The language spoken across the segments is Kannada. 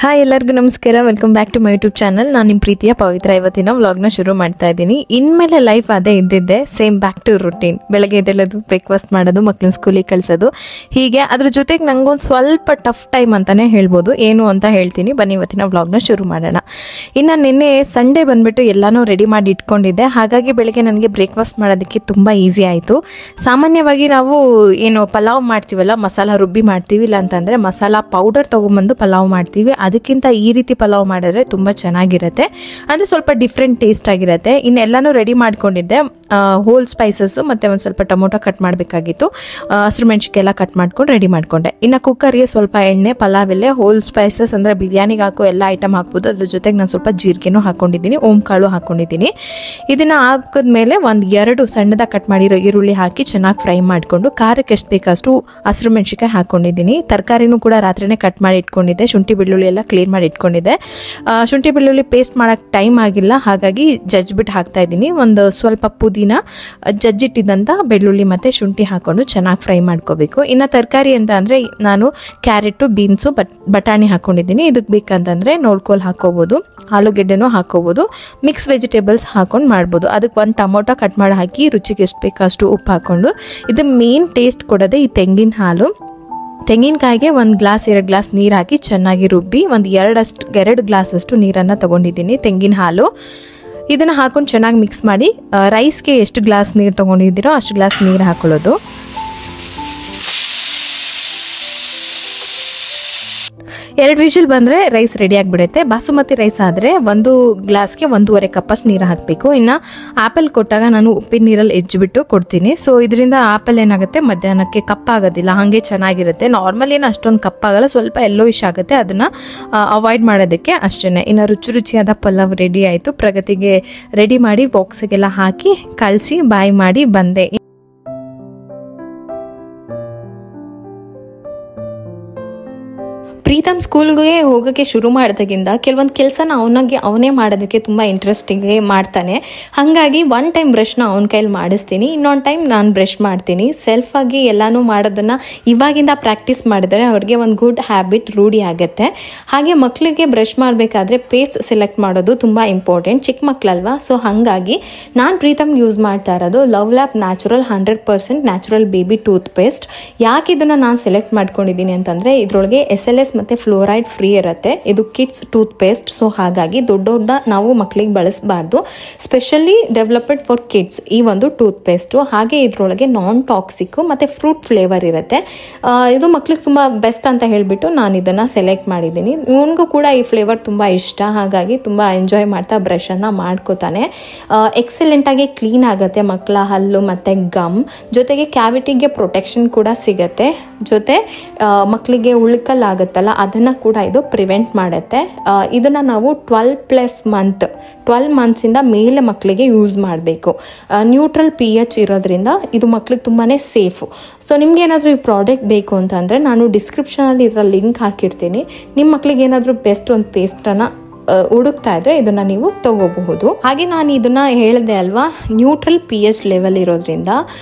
ಹಾಯ್ ಎಲ್ಲರಿಗೂ ನಮಸ್ಕಾರ, welcome back to my YouTube channel. ನಾನು ನಿಮ್ಮ ಪ್ರೀತಿಯ ಪವಿತ್ರ. ಇವತ್ತಿನ ವ್ಲಾಗ್ನ ಶುರು ಮಾಡ್ತಾ ಇದ್ದೀನಿ. ಇನ್ಮೇಲೆ ಲೈಫ್ ಅದೇ ಇದ್ದಿದ್ದೆ, ಸೇಮ್ ಬ್ಯಾಕ್ ಟು ರುಟೀನ್. ಬೆಳಗ್ಗೆ ಎದ್ದೇಳೋದು, ಬ್ರೇಕ್ಫಾಸ್ಟ್ ಮಾಡೋದು, ಮಕ್ಕಳನ್ನ ಸ್ಕೂಲಿಗೆ ಕಳಿಸೋದು, ಹೀಗೆ. ಅದ್ರ ಜೊತೆಗೆ ನಂಗೊಂದು ಸ್ವಲ್ಪ ಟಫ್ ಟೈಮ್ ಅಂತಲೇ ಹೇಳ್ಬೋದು. ಏನು ಅಂತ ಹೇಳ್ತೀನಿ, ಬನ್ನಿ ಇವತ್ತಿನ ವ್ಲಾಗ್ನ ಶುರು ಮಾಡೋಣ. ಇನ್ನು ನಿನ್ನೆ ಸಂಡೇ ಬಂದುಬಿಟ್ಟು ಎಲ್ಲನೂ ರೆಡಿ ಮಾಡಿ ಇಟ್ಕೊಂಡಿದ್ದೆ. ಹಾಗಾಗಿ ಬೆಳಗ್ಗೆ ನನಗೆ ಬ್ರೇಕ್ಫಾಸ್ಟ್ ಮಾಡೋದಕ್ಕೆ ತುಂಬ ಈಸಿ ಆಯಿತು. ಸಾಮಾನ್ಯವಾಗಿ ನಾವು ಏನು ಪಲಾವ್ ಮಾಡ್ತೀವಲ್ಲ, ಮಸಾಲ ರುಬ್ಬಿ ಮಾಡ್ತೀವಿ, ಇಲ್ಲ ಅಂತಂದರೆ ಮಸಾಲ ಪೌಡರ್ ತೊಗೊಂಬಂದು ಪಲಾವ್ ಮಾಡ್ತೀವಿ. ಅದಕ್ಕಿಂತ ಈ ರೀತಿ ಪಲಾವ್ ಮಾಡಿದ್ರೆ ತುಂಬ ಚೆನ್ನಾಗಿರುತ್ತೆ, ಅಂದರೆ ಸ್ವಲ್ಪ ಡಿಫ್ರೆಂಟ್ ಟೇಸ್ಟ್ ಆಗಿರುತ್ತೆ. ಇನ್ನೆಲ್ಲನೂ ರೆಡಿ ಮಾಡ್ಕೊಂಡಿದ್ದೆ. ಹೋಲ್ ಸ್ಪೈಸಸ್ಸು ಮತ್ತು ಒಂದು ಸ್ವಲ್ಪ ಟೊಮೊಟೊ ಕಟ್ ಮಾಡಬೇಕಾಗಿತ್ತು, ಹಸಿರು ಮೆಣಸಿನ್ಕಾಯಿ ಎಲ್ಲ ಕಟ್ ಮಾಡ್ಕೊಂಡು ರೆಡಿ ಮಾಡಿಕೊಂಡೆ. ಇನ್ನು ಕುಕ್ಕರ್ಗೆ ಸ್ವಲ್ಪ ಎಣ್ಣೆ, ಪಲಾವೆಲೆ, ಹೋಲ್ ಸ್ಪೈಸಸ್ ಅಂದರೆ ಬಿರಿಯಾನಿಗೆ ಹಾಕೋ ಎಲ್ಲ ಐಟಮ್ ಹಾಕ್ಬೋದು. ಅದ್ರ ಜೊತೆಗೆ ನಾನು ಸ್ವಲ್ಪ ಜೀರಿಗೆನೂ ಹಾಕ್ಕೊಂಡಿದ್ದೀನಿ, ಓಂಕಾಳು ಹಾಕ್ಕೊಂಡಿದ್ದೀನಿ. ಇದನ್ನು ಹಾಕಿದ್ಮೇಲೆ ಒಂದು 2 ಸಣ್ಣದಾಗಿ ಕಟ್ ಮಾಡಿರೋ ಈರುಳ್ಳಿ ಹಾಕಿ ಚೆನ್ನಾಗಿ ಫ್ರೈ ಮಾಡಿಕೊಂಡು, ಖಾರಕ್ಕೆ ಎಷ್ಟು ಬೇಕಷ್ಟು ಹಸಿರು ಮೆಣಸಿನ್ಕಾಯಿ ಹಾಕ್ಕೊಂಡಿದ್ದೀನಿ. ತರಕಾರಿನೂ ಕೂಡ ರಾತ್ರಿನೇ ಕಟ್ ಮಾಡಿ ಇಟ್ಕೊಂಡಿದ್ದೆ. ಶುಂಠಿ ಬೆಳ್ಳುಳ್ಳಿ ಎಲ್ಲ ಕ್ಲೀನ್ ಮಾಡಿ ಇಟ್ಕೊಂಡಿದ್ದೆ. ಶುಂಠಿ ಬೆಳ್ಳುಳ್ಳಿ ಪೇಸ್ಟ್ ಮಾಡೋಕ್ಕೆ ಟೈಮ್ ಆಗಿಲ್ಲ, ಹಾಗಾಗಿ ಜಜ್ಜಿಬಿಟ್ಟು ಹಾಕ್ತಾ ಇದ್ದೀನಿ. ಒಂದು ಸ್ವಲ್ಪ ಪುದೀನ, ಜಜ್ಜಿಟ್ಟಿದ್ದಂಥ ಬೆಳ್ಳುಳ್ಳಿ ಮತ್ತು ಶುಂಠಿ ಹಾಕ್ಕೊಂಡು ಚೆನ್ನಾಗಿ ಫ್ರೈ ಮಾಡ್ಕೋಬೇಕು. ಇನ್ನು ತರಕಾರಿ ಅಂತ ಅಂದರೆ ನಾನು ಕ್ಯಾರೆಟು, ಬೀನ್ಸು, ಬಟಾಣಿ ಹಾಕ್ಕೊಂಡಿದ್ದೀನಿ. ಇದಕ್ಕೆ ಬೇಕಂತಂದರೆ ನೋಡ್ಕೋಲ್ ಹಾಕ್ಕೋಬೋದು, ಆಲೂಗೆಡ್ಡೆನೂ ಹಾಕ್ಕೋಬೋದು, ಮಿಕ್ಸ್ ವೆಜಿಟೇಬಲ್ಸ್ ಹಾಕ್ಕೊಂಡು ಮಾಡ್ಬೋದು. ಅದಕ್ಕೆ ಒಂದು ಟೊಮೊಟೊ ಕಟ್ ಮಾಡಿ ಹಾಕಿ, ರುಚಿಗೆ ಎಷ್ಟು ಬೇಕಷ್ಟು ಉಪ್ಪು ಹಾಕ್ಕೊಂಡು, ಇದು ಮೇನ್ ಟೇಸ್ಟ್ ಕೊಡೋದೇ ಈ ತೆಂಗಿನ ಹಾಲು. ತೆಂಗಿನಕಾಯಿಗೆ 1 ಗ್ಲಾಸ್ 2 ಗ್ಲಾಸ್ ನೀರು ಹಾಕಿ ಚೆನ್ನಾಗಿ ರುಬ್ಬಿ ಒಂದು 2 ಗ್ಲಾಸಷ್ಟು ನೀರನ್ನು ತೊಗೊಂಡಿದ್ದೀನಿ, ತೆಂಗಿನ ಹಾಲು. ಇದನ್ನು ಹಾಕೊಂಡು ಚೆನ್ನಾಗಿ ಮಿಕ್ಸ್ ಮಾಡಿ, ರೈಸ್ಗೆ ಎಷ್ಟು ಗ್ಲಾಸ್ ನೀರು ತೊಗೊಂಡಿದ್ದೀರೋ ಅಷ್ಟು ಗ್ಲಾಸ್ ನೀರು ಹಾಕೊಳ್ಳೋದು. ಎರಡು ವಿಷಲ್ ಬಂದರೆ ರೈಸ್ ರೆಡಿ ಆಗಿಬಿಡುತ್ತೆ. ಬಾಸುಮತಿ ರೈಸ್ ಆದರೆ 1 ಗ್ಲಾಸ್ಗೆ 1.5 ಕಪ್ಪಷ್ಟು ನೀರು ಹಾಕಬೇಕು. ಇನ್ನು ಆ್ಯಪಲ್ ಕೊಟ್ಟಾಗ ನಾನು ಉಪ್ಪಿನ ನೀರಲ್ಲಿ ಹೆಜ್ಜಿಬಿಟ್ಟು ಕೊಡ್ತೀನಿ. ಸೊ ಇದರಿಂದ ಆ್ಯಪಲ್ ಏನಾಗುತ್ತೆ, ಮಧ್ಯಾಹ್ನಕ್ಕೆ ಕಪ್ಪಾಗೋದಿಲ್ಲ, ಹಾಗೆ ಚೆನ್ನಾಗಿರುತ್ತೆ. ನಾರ್ಮಲ್ ಏನು ಅಷ್ಟೊಂದು ಕಪ್ಪಾಗಲ್ಲ, ಸ್ವಲ್ಪ ಎಲ್ಲೋಯಿಶ್ ಆಗುತ್ತೆ. ಅದನ್ನು ಅವಾಯ್ಡ್ ಮಾಡೋದಕ್ಕೆ ಅಷ್ಟೇ. ಇನ್ನು ರುಚಿಯಾದ ಪಲಾವ್ ರೆಡಿ ಆಯಿತು. ಪ್ರಗತಿಗೆ ರೆಡಿ ಮಾಡಿ ಬಾಕ್ಸಿಗೆಲ್ಲ ಹಾಕಿ ಕಳಿಸಿ ಬಾಯ್ ಮಾಡಿ ಬಂದೆ. ಪ್ರೀತಮ್ ಸ್ಕೂಲ್ಗೆ ಹೋಗೋಕ್ಕೆ ಶುರು ಮಾಡಿದಾಗಿಂದ ಕೆಲವೊಂದು ಕೆಲಸನ ಅವನೇ ಮಾಡೋದಕ್ಕೆ ತುಂಬ ಇಂಟ್ರೆಸ್ಟಿಂಗ್ ಮಾಡ್ತಾನೆ. ಹಾಗಾಗಿ ಒನ್ ಟೈಮ್ ಬ್ರಷ್ನ ಅವನ ಕೈಲಿ ಮಾಡಿಸ್ತೀನಿ, ಇನ್ನೊಂದು ಟೈಮ್ ನಾನು ಬ್ರಷ್ ಮಾಡ್ತೀನಿ. ಸೆಲ್ಫಾಗಿ ಎಲ್ಲನೂ ಮಾಡೋದನ್ನು ಇವಾಗಿಂದ ಪ್ರಾಕ್ಟೀಸ್ ಮಾಡಿದರೆ ಅವ್ರಿಗೆ ಒಂದು ಗುಡ್ ಹ್ಯಾಬಿಟ್ ರೂಢಿ ಆಗುತ್ತೆ. ಹಾಗೆ ಮಕ್ಕಳಿಗೆ ಬ್ರಷ್ ಮಾಡಬೇಕಾದ್ರೆ ಪೇಸ್ಟ್ ಸೆಲೆಕ್ಟ್ ಮಾಡೋದು ತುಂಬ ಇಂಪಾರ್ಟೆಂಟ್, ಚಿಕ್ಕ ಮಕ್ಕಳಲ್ವಾ. ಸೊ ಹಾಗಾಗಿ ನಾನು ಪ್ರೀತಮ್ ಯೂಸ್ ಮಾಡ್ತಾ ಇರೋದು love lap natural 100% natural baby toothpaste. ಯಾಕೆ ಇದನ್ನು ನಾನು ಸೆಲೆಕ್ಟ್ ಮಾಡ್ಕೊಂಡಿದ್ದೀನಿ ಅಂತಂದರೆ, ಇದರೊಳಗೆ SLS ಮತ್ತು ಫ್ಲೋರೈಡ್ ಫ್ರೀ ಇರುತ್ತೆ. ಇದು ಕಿಡ್ಸ್ ಟೂತ್ ಪೇಸ್ಟ್. ಸೊ ಹಾಗಾಗಿ ದೊಡ್ಡವ್ರನ್ನ ನಾವು ಮಕ್ಕಳಿಗೆ ಬಳಸಬಾರ್ದು. ಸ್ಪೆಷಲಿ ಡೆವಲಪ್ಡ್ ಫಾರ್ ಕಿಡ್ಸ್ ಈ ಒಂದು ಟೂತ್ ಪೇಸ್ಟು. ಹಾಗೆ ಇದರೊಳಗೆ ನಾನ್ ಟಾಕ್ಸಿಕ್ ಮತ್ತು ಫ್ರೂಟ್ ಫ್ಲೇವರ್ ಇರುತ್ತೆ. ಇದು ಮಕ್ಳಿಗೆ ತುಂಬ ಬೆಸ್ಟ್ ಅಂತ ಹೇಳಿಬಿಟ್ಟು ನಾನು ಇದನ್ನು ಸೆಲೆಕ್ಟ್ ಮಾಡಿದ್ದೀನಿ. ಇವನಿಗೂ ಕೂಡ ಈ ಫ್ಲೇವರ್ ತುಂಬ ಇಷ್ಟ, ಹಾಗಾಗಿ ತುಂಬ ಎಂಜಾಯ್ ಮಾಡ್ತಾ ಬ್ರಷನ್ನು ಮಾಡ್ಕೋತಾನೆ. ಎಕ್ಸಲೆಂಟಾಗಿ ಕ್ಲೀನ್ ಆಗುತ್ತೆ ಮಕ್ಕಳ ಹಲ್ಲು ಮತ್ತು ಗಮ್. ಜೊತೆಗೆ ಕ್ಯಾವಿಟಿಗೆ ಪ್ರೊಟೆಕ್ಷನ್ ಕೂಡ ಸಿಗುತ್ತೆ. ಜೊತೆ ಮಕ್ಕಳಿಗೆ ಉಳ್ಕಲ್ಲಾಗುತ್ತಲ್ಲ, ಅದನ್ನು ಕೂಡ ಇದು ಪ್ರಿವೆಂಟ್ ಮಾಡುತ್ತೆ. ಇದನ್ನು ನಾವು 12 ಮಂತ್ಸಿಂದ ಮೇಲೆ ಮಕ್ಕಳಿಗೆ ಯೂಸ್ ಮಾಡಬೇಕು. ನ್ಯೂಟ್ರಲ್ pH ಇರೋದ್ರಿಂದ ಇದು ಮಕ್ಕಳಿಗೆ ತುಂಬಾ ಸೇಫು. ಸೊ ನಿಮ್ಗೆ ಏನಾದರೂ ಈ ಪ್ರಾಡಕ್ಟ್ ಬೇಕು ಅಂತಂದರೆ ನಾನು ಡಿಸ್ಕ್ರಿಪ್ಷನಲ್ಲಿ ಇದರ ಲಿಂಕ್ ಹಾಕಿರ್ತೀನಿ. ನಿಮ್ಮ ಮಕ್ಕಳಿಗೆ ಏನಾದರೂ ಬೆಸ್ಟ್ ಒಂದು ಪೇಸ್ಟನ್ನು ಹುಡುಕ್ತಾ ಇದ್ರೆ ಇದನ್ನು ನೀವು ತಗೋಬಹುದು. ಹಾಗೆ ನಾನು ಇದನ್ನು ಹೇಳಿದೆ ಅಲ್ವಾ, ನ್ಯೂಟ್ರಲ್ pH ಲೆವೆಲ್ ಇರೋದ್ರಿಂದ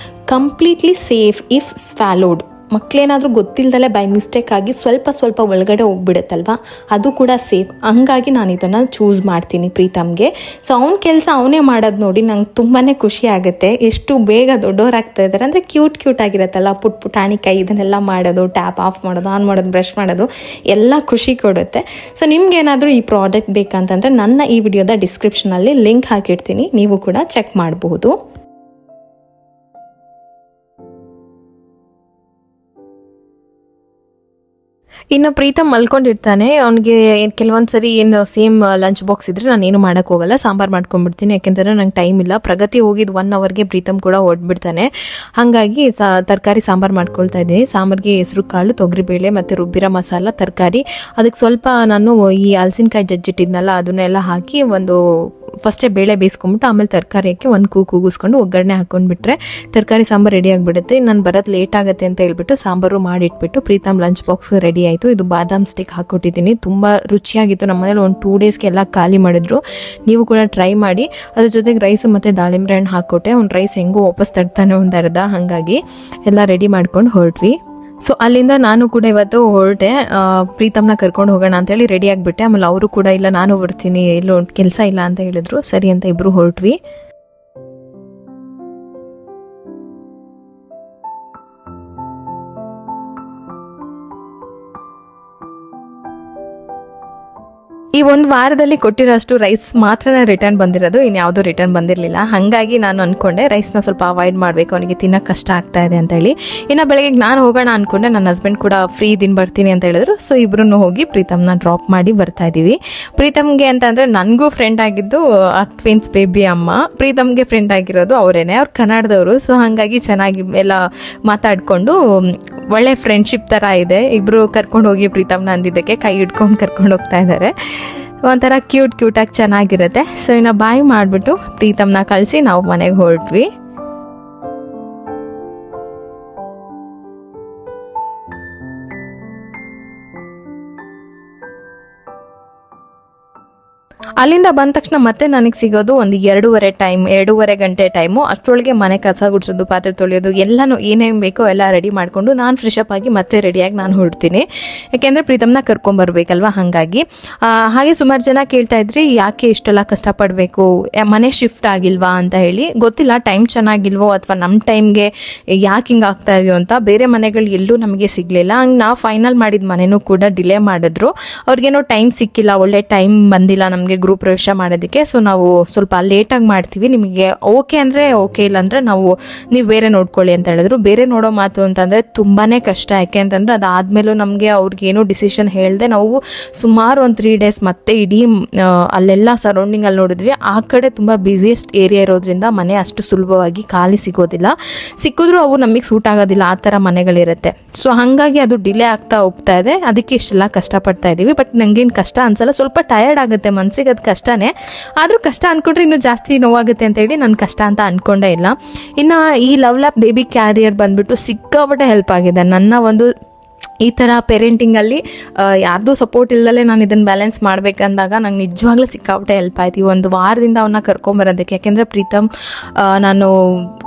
ಕಂಪ್ಲೀಟ್ಲಿ ಸೇಫ್ ಇಫ್ ಸ್ವ್ಯಾಲೋಡ್. ಮಕ್ಕಳೇನಾದರೂ ಗೊತ್ತಿಲ್ಲದಲ್ಲೇ ಬೈ ಮಿಸ್ಟೇಕ್ ಆಗಿ ಸ್ವಲ್ಪ ಒಳಗಡೆ ಹೋಗ್ಬಿಡುತ್ತಲ್ವ, ಅದು ಕೂಡ ಸೇಫ್. ಹಂಗಾಗಿ ನಾನು ಇದನ್ನು ಚೂಸ್ ಮಾಡ್ತೀನಿ ಪ್ರೀತಮ್ಗೆ. ಸೊ ಅವನ ಕೆಲಸ ಅವನೇ ಮಾಡೋದು ನೋಡಿ ನಂಗೆ ತುಂಬಾ ಖುಷಿ ಆಗುತ್ತೆ. ಎಷ್ಟು ಬೇಗ ದೊಡ್ಡವರಾಗ್ತಾ ಇದ್ದಾರೆ ಅಂದರೆ, ಕ್ಯೂಟ್ ಆಗಿರುತ್ತಲ್ಲ ಪುಟಾಣಿ ಕೈ, ಇದನ್ನೆಲ್ಲ ಮಾಡೋದು, ಟ್ಯಾಪ್ ಆಫ್ ಮಾಡೋದು, ಆನ್ ಮಾಡೋದು, ಬ್ರಷ್ ಮಾಡೋದು ಎಲ್ಲ ಖುಷಿ ಕೊಡುತ್ತೆ. ಸೊ ನಿಮ್ಗೇನಾದರೂ ಈ ಪ್ರಾಡಕ್ಟ್ ಬೇಕಂತಂದರೆ ನನ್ನ ಈ ವಿಡಿಯೋದ ಡಿಸ್ಕ್ರಿಪ್ಷನಲ್ಲಿ ಲಿಂಕ್ ಹಾಕಿರ್ತೀನಿ, ನೀವು ಕೂಡ ಚೆಕ್ ಮಾಡಬಹುದು. ಇನ್ನು ಪ್ರೀತಮ್ ಮಲ್ಕೊಂಡಿರ್ತಾನೆ. ಅವನಿಗೆ ಕೆಲವೊಂದು ಸರಿ ಏನು ಸೇಮ್ ಲಂಚ್ ಬಾಕ್ಸ್ ಇದ್ರೆ ನಾನೇನು ಮಾಡೋಕ್ಕೆ ಹೋಗಲ್ಲ, ಸಾಂಬಾರು ಮಾಡ್ಕೊಂಡ್ಬಿಡ್ತೀನಿ. ಯಾಕೆಂದರೆ ನಂಗೆ ಟೈಮ್ ಇಲ್ಲ. ಪ್ರಗತಿ ಹೋಗಿದ್ದು 1 ಅವರ್ಗೆ ಪ್ರೀತಮ್ ಕೂಡ ಹೊರಡ್ಬಿಡ್ತಾನೆ. ಹಾಗಾಗಿ ತರಕಾರಿ ಸಾಂಬಾರು ಮಾಡ್ಕೊಳ್ತಾ ಇದ್ದೀನಿ. ಸಾಂಬಾರಿಗೆ ಹೆಸರು ಕಾಳು, ತೊಗರಿಬೇಳೆ ಮತ್ತು ರುಬ್ಬಿರೋ ಮಸಾಲ, ತರಕಾರಿ, ಅದಕ್ಕೆ ಸ್ವಲ್ಪ ನಾನು ಈ ಹಲಸಿನಕಾಯಿ ಜಜ್ಜಿಟ್ಟಿದ್ನಲ್ಲ ಅದನ್ನೆಲ್ಲ ಹಾಕಿ ಫಸ್ಟೇ ಬೇಳೆ ಬೇಯಿಸ್ಕೊಂಬಿಟ್ಟು ಆಮೇಲೆ ತರಕಾರಿ ಹಾಕಿ ಒಂದು ಕೂಗಿಸ್ಕೊಂಡು ಒಗ್ಗರಣೆ ಹಾಕ್ಕೊಂಡ್ಬಿಟ್ರೆ ತರಕಾರಿ ಸಾಂಬಾರು ರೆಡಿ ಆಗಿಬಿಡುತ್ತೆ. ನಾನು ಬರೋದು ಲೇಟ್ ಆಗುತ್ತೆ ಅಂತ ಹೇಳ್ಬಿಟ್ಟು ಸಾಂಬಾರು ಮಾಡಿಟ್ಬಿಟ್ಟು ಪ್ರೀತಮ್ ಲಂಚ್ ಬಾಕ್ಸ್ ರೆಡಿ ಆಯಿತು. ಇದು ಬಾದಾಮ್ ಸ್ಟಿಕ್ ಹಾಕ್ಕೊಟ್ಟಿದ್ದೀನಿ, ತುಂಬ ರುಚಿಯಾಗಿತ್ತು. ನಮ್ಮ ಮನೇಲಿ ಒಂದು 2 ಡೇಸ್ಗೆ ಎಲ್ಲ ಖಾಲಿ ಮಾಡಿದ್ರು. ನೀವು ಕೂಡ ಟ್ರೈ ಮಾಡಿ. ಅದ್ರ ಜೊತೆಗೆ ರೈಸು ಮತ್ತು ದಾಳಿಂಬೆ ಹಣ್ಣು ಹಾಕ್ಕೊಟ್ಟೆ. ಅವ್ನು ರೈಸ್ ಹೆಂಗೋ ವಾಪಸ್ ತಡ್ತಾನೆ ಒಂದು ಅರ್ಧ, ಹಾಗಾಗಿ ಎಲ್ಲ ರೆಡಿ ಮಾಡ್ಕೊಂಡು ಹೊರಟ್ವಿ. ಸೊ ಅಲ್ಲಿಂದ ನಾನು ಕೂಡ ಇವತ್ತು ಹೊರಟೆ, ಪ್ರೀತಮ್ನ ಕರ್ಕೊಂಡು ಹೋಗೋಣ ಅಂತೇಳಿ ರೆಡಿ ಆಗಿಬಿಟ್ಟೆ. ಆಮೇಲೆ ಅವರು ಕೂಡ ಇಲ್ಲ ನಾನು ಬರ್ತೀನಿ, ಎಲ್ಲೋ ಕೆಲಸ ಇಲ್ಲ ಅಂತ ಹೇಳಿದ್ರು. ಸರಿ ಅಂತ ಇಬ್ರು ಹೊರಟ್ವಿ. ಈ ಒಂದು ವಾರದಲ್ಲಿ ಕೊಟ್ಟಿರೋಷ್ಟು ರೈಸ್ ಮಾತ್ರ ರಿಟರ್ನ್ ಬಂದಿರೋದು, ಇನ್ಯಾವುದೂ ರಿಟರ್ನ್ ಬಂದಿರಲಿಲ್ಲ. ಹಾಗಾಗಿ ನಾನು ಅಂದ್ಕೊಂಡೆ ರೈಸ್ನ ಸ್ವಲ್ಪ ಅವಾಯ್ಡ್ ಮಾಡಬೇಕು, ಅವನಿಗೆ ತಿನ್ನೋಕೆ ಕಷ್ಟ ಆಗ್ತಾ ಇದೆ ಅಂತ ಹೇಳಿ. ಇನ್ನು ಬೆಳಗ್ಗೆ ನಾನು ಹೋಗೋಣ ಅಂದ್ಕೊಂಡೆ, ನನ್ನ ಹಸ್ಬೆಂಡ್ ಕೂಡ ಫ್ರೀ ದಿನ ಬರ್ತೀನಿ ಅಂತ ಹೇಳಿದ್ರು. ಸೊ ಇಬ್ಬರೂ ಹೋಗಿ ಪ್ರೀತಮ್ನ ಡ್ರಾಪ್ ಮಾಡಿ ಬರ್ತಾ ಇದ್ದೀವಿ. ಪ್ರೀತಮ್ಗೆ ಅಂತಂದರೆ ನನಗೂ ಫ್ರೆಂಡ್ ಆಗಿದ್ದು ಟ್ವಿನ್ಸ್ ಬೇಬಿ ಅಮ್ಮ, ಪ್ರೀತಮ್ಗೆ ಫ್ರೆಂಡ್ ಆಗಿರೋದು ಅವರೇನೆ, ಅವ್ರು ಕನ್ನಡದವರು. ಸೊ ಹಾಗಾಗಿ ಚೆನ್ನಾಗಿ ಎಲ್ಲ ಮಾತಾಡಿಕೊಂಡು ಒಳ್ಳೆ ಫ್ರೆಂಡ್ಶಿಪ್ ಥರ ಇದೆ. ಇಬ್ಬರು ಕರ್ಕೊಂಡು ಹೋಗಿ ಪ್ರೀತಮ್ನ ಅಂದಿದ್ದಕ್ಕೆ ಕೈ ಹಿಡ್ಕೊಂಡು ಕರ್ಕೊಂಡು ಹೋಗ್ತಾ ಇದ್ದಾರೆ. ಒಂಥರ ಕ್ಯೂಟಾಗಿ ಚೆನ್ನಾಗಿರುತ್ತೆ. ಸೊ ಇನ್ನು ಬಾಯ್ ಮಾಡಿಬಿಟ್ಟು ಪ್ರೀತಮ್ನ ಕಳಿಸಿ ನಾವು ಮನೆಗೆ ಹೊರಟ್ವಿ. ಅಲ್ಲಿಂದ ಬಂದ ತಕ್ಷಣ ಮತ್ತೆ ನನಗೆ ಸಿಗೋದು ಒಂದು 2:30 ಗಂಟೆ ಟೈಮು. ಅಷ್ಟರೊಳಗೆ ಮನೆ ಕಸ ಗುಡಿಸೋದು, ಪಾತ್ರೆ ತೊಳೆಯೋದು ಎಲ್ಲನೂ ಏನೇನು ಬೇಕೋ ಎಲ್ಲ ರೆಡಿ ಮಾಡಿಕೊಂಡು ನಾನು ಫ್ರೆಶ್ ಅಪ್ ಆಗಿ ಮತ್ತೆ ರೆಡಿಯಾಗಿ ನಾನು ಹೊರಡ್ತೀನಿ. ಯಾಕೆಂದರೆ ಪ್ರೀತಮ್ನ ಕರ್ಕೊಂಬರ್ಬೇಕಲ್ವ. ಹಾಗೆ ಸುಮಾರು ಜನ ಕೇಳ್ತಾ ಇದ್ರಿ ಯಾಕೆ ಇಷ್ಟೆಲ್ಲ ಕಷ್ಟಪಡಬೇಕು, ಮನೆ ಶಿಫ್ಟ್ ಆಗಿಲ್ವಾ ಅಂತ ಹೇಳಿ. ಗೊತ್ತಿಲ್ಲ ಟೈಮ್ ಚೆನ್ನಾಗಿಲ್ವೋ ಅಥವಾ ನಮ್ಮ ಟೈಮ್ಗೆ ಯಾಕೆ ಹಿಂಗೆ ಆಗ್ತಾ ಇದೆಯೋ ಅಂತ. ಬೇರೆ ಮನೆಗಳು ಎಲ್ಲೂ ನಮಗೆ ಸಿಗಲಿಲ್ಲ. ಹಂಗೆ ನಾವು ಫೈನಲ್ ಮಾಡಿದ ಮನೆಯೂ ಕೂಡ ಡಿಲೇ ಮಾಡಿದ್ರು. ಅವ್ರಿಗೇನೋ ಟೈಮ್ ಸಿಕ್ಕಿಲ್ಲ, ಒಳ್ಳೆ ಟೈಮ್ ಬಂದಿಲ್ಲ ನಮಗೆ ಗೃಹ ಪ್ರವೇಶ ಮಾಡೋದಕ್ಕೆ. ಸೊ ನಾವು ಸ್ವಲ್ಪ ಲೇಟಾಗಿ ಮಾಡ್ತೀವಿ, ನಿಮಗೆ ಓಕೆ ಅಂದರೆ ಓಕೆ, ಇಲ್ಲಾಂದರೆ ನೀವು ಬೇರೆ ನೋಡ್ಕೊಳ್ಳಿ ಅಂತ ಹೇಳಿದ್ರು. ಬೇರೆ ನೋಡೋ ಮಾತು ಅಂತಂದರೆ ತುಂಬಾ ಕಷ್ಟ. ಯಾಕೆ ಅಂತಂದರೆ ಅದಾದಮೇಲೂ ನಮಗೆ ಅವ್ರಿಗೇನೋ ಡಿಸಿಷನ್ ಹೇಳಿದೆ ನಾವು ಸುಮಾರು ಒಂದು 3 days ಮತ್ತೆ ಇಡೀ ಅಲ್ಲೆಲ್ಲ ಸರೌಂಡಿಂಗಲ್ಲಿ ನೋಡಿದ್ವಿ. ಆ ಕಡೆ ತುಂಬ ಬ್ಯುಸಿಯೆಸ್ಟ್ ಏರಿಯಾ ಇರೋದ್ರಿಂದ ಮನೆ ಅಷ್ಟು ಸುಲಭವಾಗಿ ಖಾಲಿ ಸಿಗೋದಿಲ್ಲ. ಸಿಕ್ಕಿದ್ರೂ ಅವು ನಮಗೆ ಸೂಟ್ ಆಗೋದಿಲ್ಲ, ಆ ಥರ ಮನೆಗಳಿರುತ್ತೆ. ಸೊ ಹಾಗಾಗಿ ಅದು ಡಿಲೇ ಆಗ್ತಾ ಹೋಗ್ತಾ ಇದೆ. ಅದಕ್ಕೆ ಇಷ್ಟೆಲ್ಲ ಕಷ್ಟಪಡ್ತಾ ಇದ್ದೀವಿ. ಬಟ್ ನನಗೇನು ಕಷ್ಟ ಅನ್ಸಲ್ಲ, ಸ್ವಲ್ಪ ಟಯರ್ಡ್ ಆಗುತ್ತೆ ಮನಸ್ಸಿಗೆ, ಅದು ಕಷ್ಟನೇ. ಆದರೂ ಕಷ್ಟ ಅಂದ್ಕೊಂಡ್ರೆ ಇನ್ನೂ ಜಾಸ್ತಿ ನೋವಾಗುತ್ತೆ ಅಂತೇಳಿ ನಾನು ಕಷ್ಟ ಅಂತ ಅಂದ್ಕೊಂಡೇ ಇಲ್ಲ. ಇನ್ನು ಈ ಲವ್ ಲ್ಯಾಪ್ ಬೇಬಿ ಕ್ಯಾರಿಯರ್ ಬಂದುಬಿಟ್ಟು ಸಿಕ್ಕಾಪಟ್ಟೆ ಹೆಲ್ಪ್ ಆಗಿದೆ. ನನ್ನ ಒಂದು ಈ ಥರ ಪೇರೆಂಟಿಂಗಲ್ಲಿ ಯಾರ್ದೂ ಸಪೋರ್ಟ್ ಇಲ್ಲದಲ್ಲೇ ನಾನು ಇದನ್ನು ಬ್ಯಾಲೆನ್ಸ್ ಮಾಡಬೇಕಂದಾಗ ನಂಗೆ ನಿಜವಾಗ್ಲೂ ಸಿಕ್ಕಾಪಟ್ಟೆ ಹೆಲ್ಪ್ ಆಯ್ತು. ಈ ಒಂದು ವಾರದಿಂದ ಅವನ್ನ ಕರ್ಕೊಂಬರೋದಕ್ಕೆ. ಯಾಕೆಂದರೆ ಪ್ರೀತಮ್ ನಾನು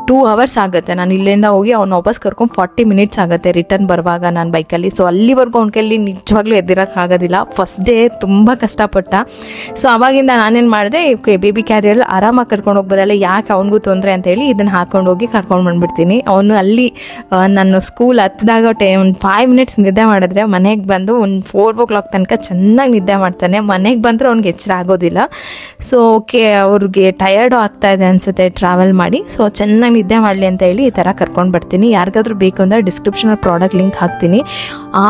2 hours ಆಗುತ್ತೆ, ನಾನು ಇಲ್ಲಿಂದ ಹೋಗಿ ಅವ್ನು ವಾಪಸ್ ಕರ್ಕೊಂಡು 40 minutes ಆಗುತ್ತೆ ರಿಟರ್ನ್ ಬರುವಾಗ ನಾನು ಬೈಕಲ್ಲಿ. ಸೊ ಅಲ್ಲಿವರೆಗೂ ಅವ್ನ ಕೈಲಿ ನಿಜವಾಗ್ಲೂ ಎದ್ದಿರೋಕ್ಕಾಗೋದಿಲ್ಲ. ಫಸ್ಟ್ ಡೇ ತುಂಬ ಕಷ್ಟಪಟ್ಟ. ಸೊ ಅವಾಗಿಂದ ನಾನೇನು ಮಾಡಿದೆ, ಬೇಬಿ ಕ್ಯಾರಿಯಲ್ಲಿ ಆರಾಮಾಗಿ ಕರ್ಕೊಂಡು ಹೋಗ್ಬೋದಲ್ಲ, ಯಾಕೆ ಅವ್ನಿಗೂ ತೊಂದರೆ ಅಂತೇಳಿ ಇದನ್ನು ಹಾಕೊಂಡು ಹೋಗಿ ಕರ್ಕೊಂಡು ಬಂದುಬಿಡ್ತೀನಿ. ಅವನು ಅಲ್ಲಿ ನಾನು ಸ್ಕೂಲ್ ಹತ್ತಿದಾಗ ಒಂದು 5 minutes ನಿದ್ದೆ ಮಾಡಿದ್ರೆ ಮನೆಗೆ ಬಂದು ಒಂದು 4 o'clock ತನಕ ಚೆನ್ನಾಗಿ ನಿದ್ದೆ ಮಾಡ್ತಾನೆ. ಮನೆಗೆ ಬಂದರೆ ಅವ್ನಿಗೆ ಎಚ್ಚರ ಆಗೋದಿಲ್ಲ. ಸೊ ಓಕೆ, ಅವ್ರಿಗೆ ಟಯರ್ಡು ಆಗ್ತಾ ಇದೆ ಅನಿಸುತ್ತೆ ಟ್ರಾವೆಲ್ ಮಾಡಿ. ಸೊ ಚೆನ್ನಾಗಿ ನಿದ್ದೆ ಮಾಡಲಿ ಅಂತ ಹೇಳಿ ಈ ಥರ ಕರ್ಕೊಂಡು ಬರ್ತೀನಿ. ಯಾರಿಗಾದ್ರೂ ಬೇಕು ಅಂದರೆ ಡಿಸ್ಕ್ರಿಪ್ಷನಲ್ಲಿ ಪ್ರಾಡಕ್ಟ್ ಲಿಂಕ್ ಹಾಕ್ತೀನಿ.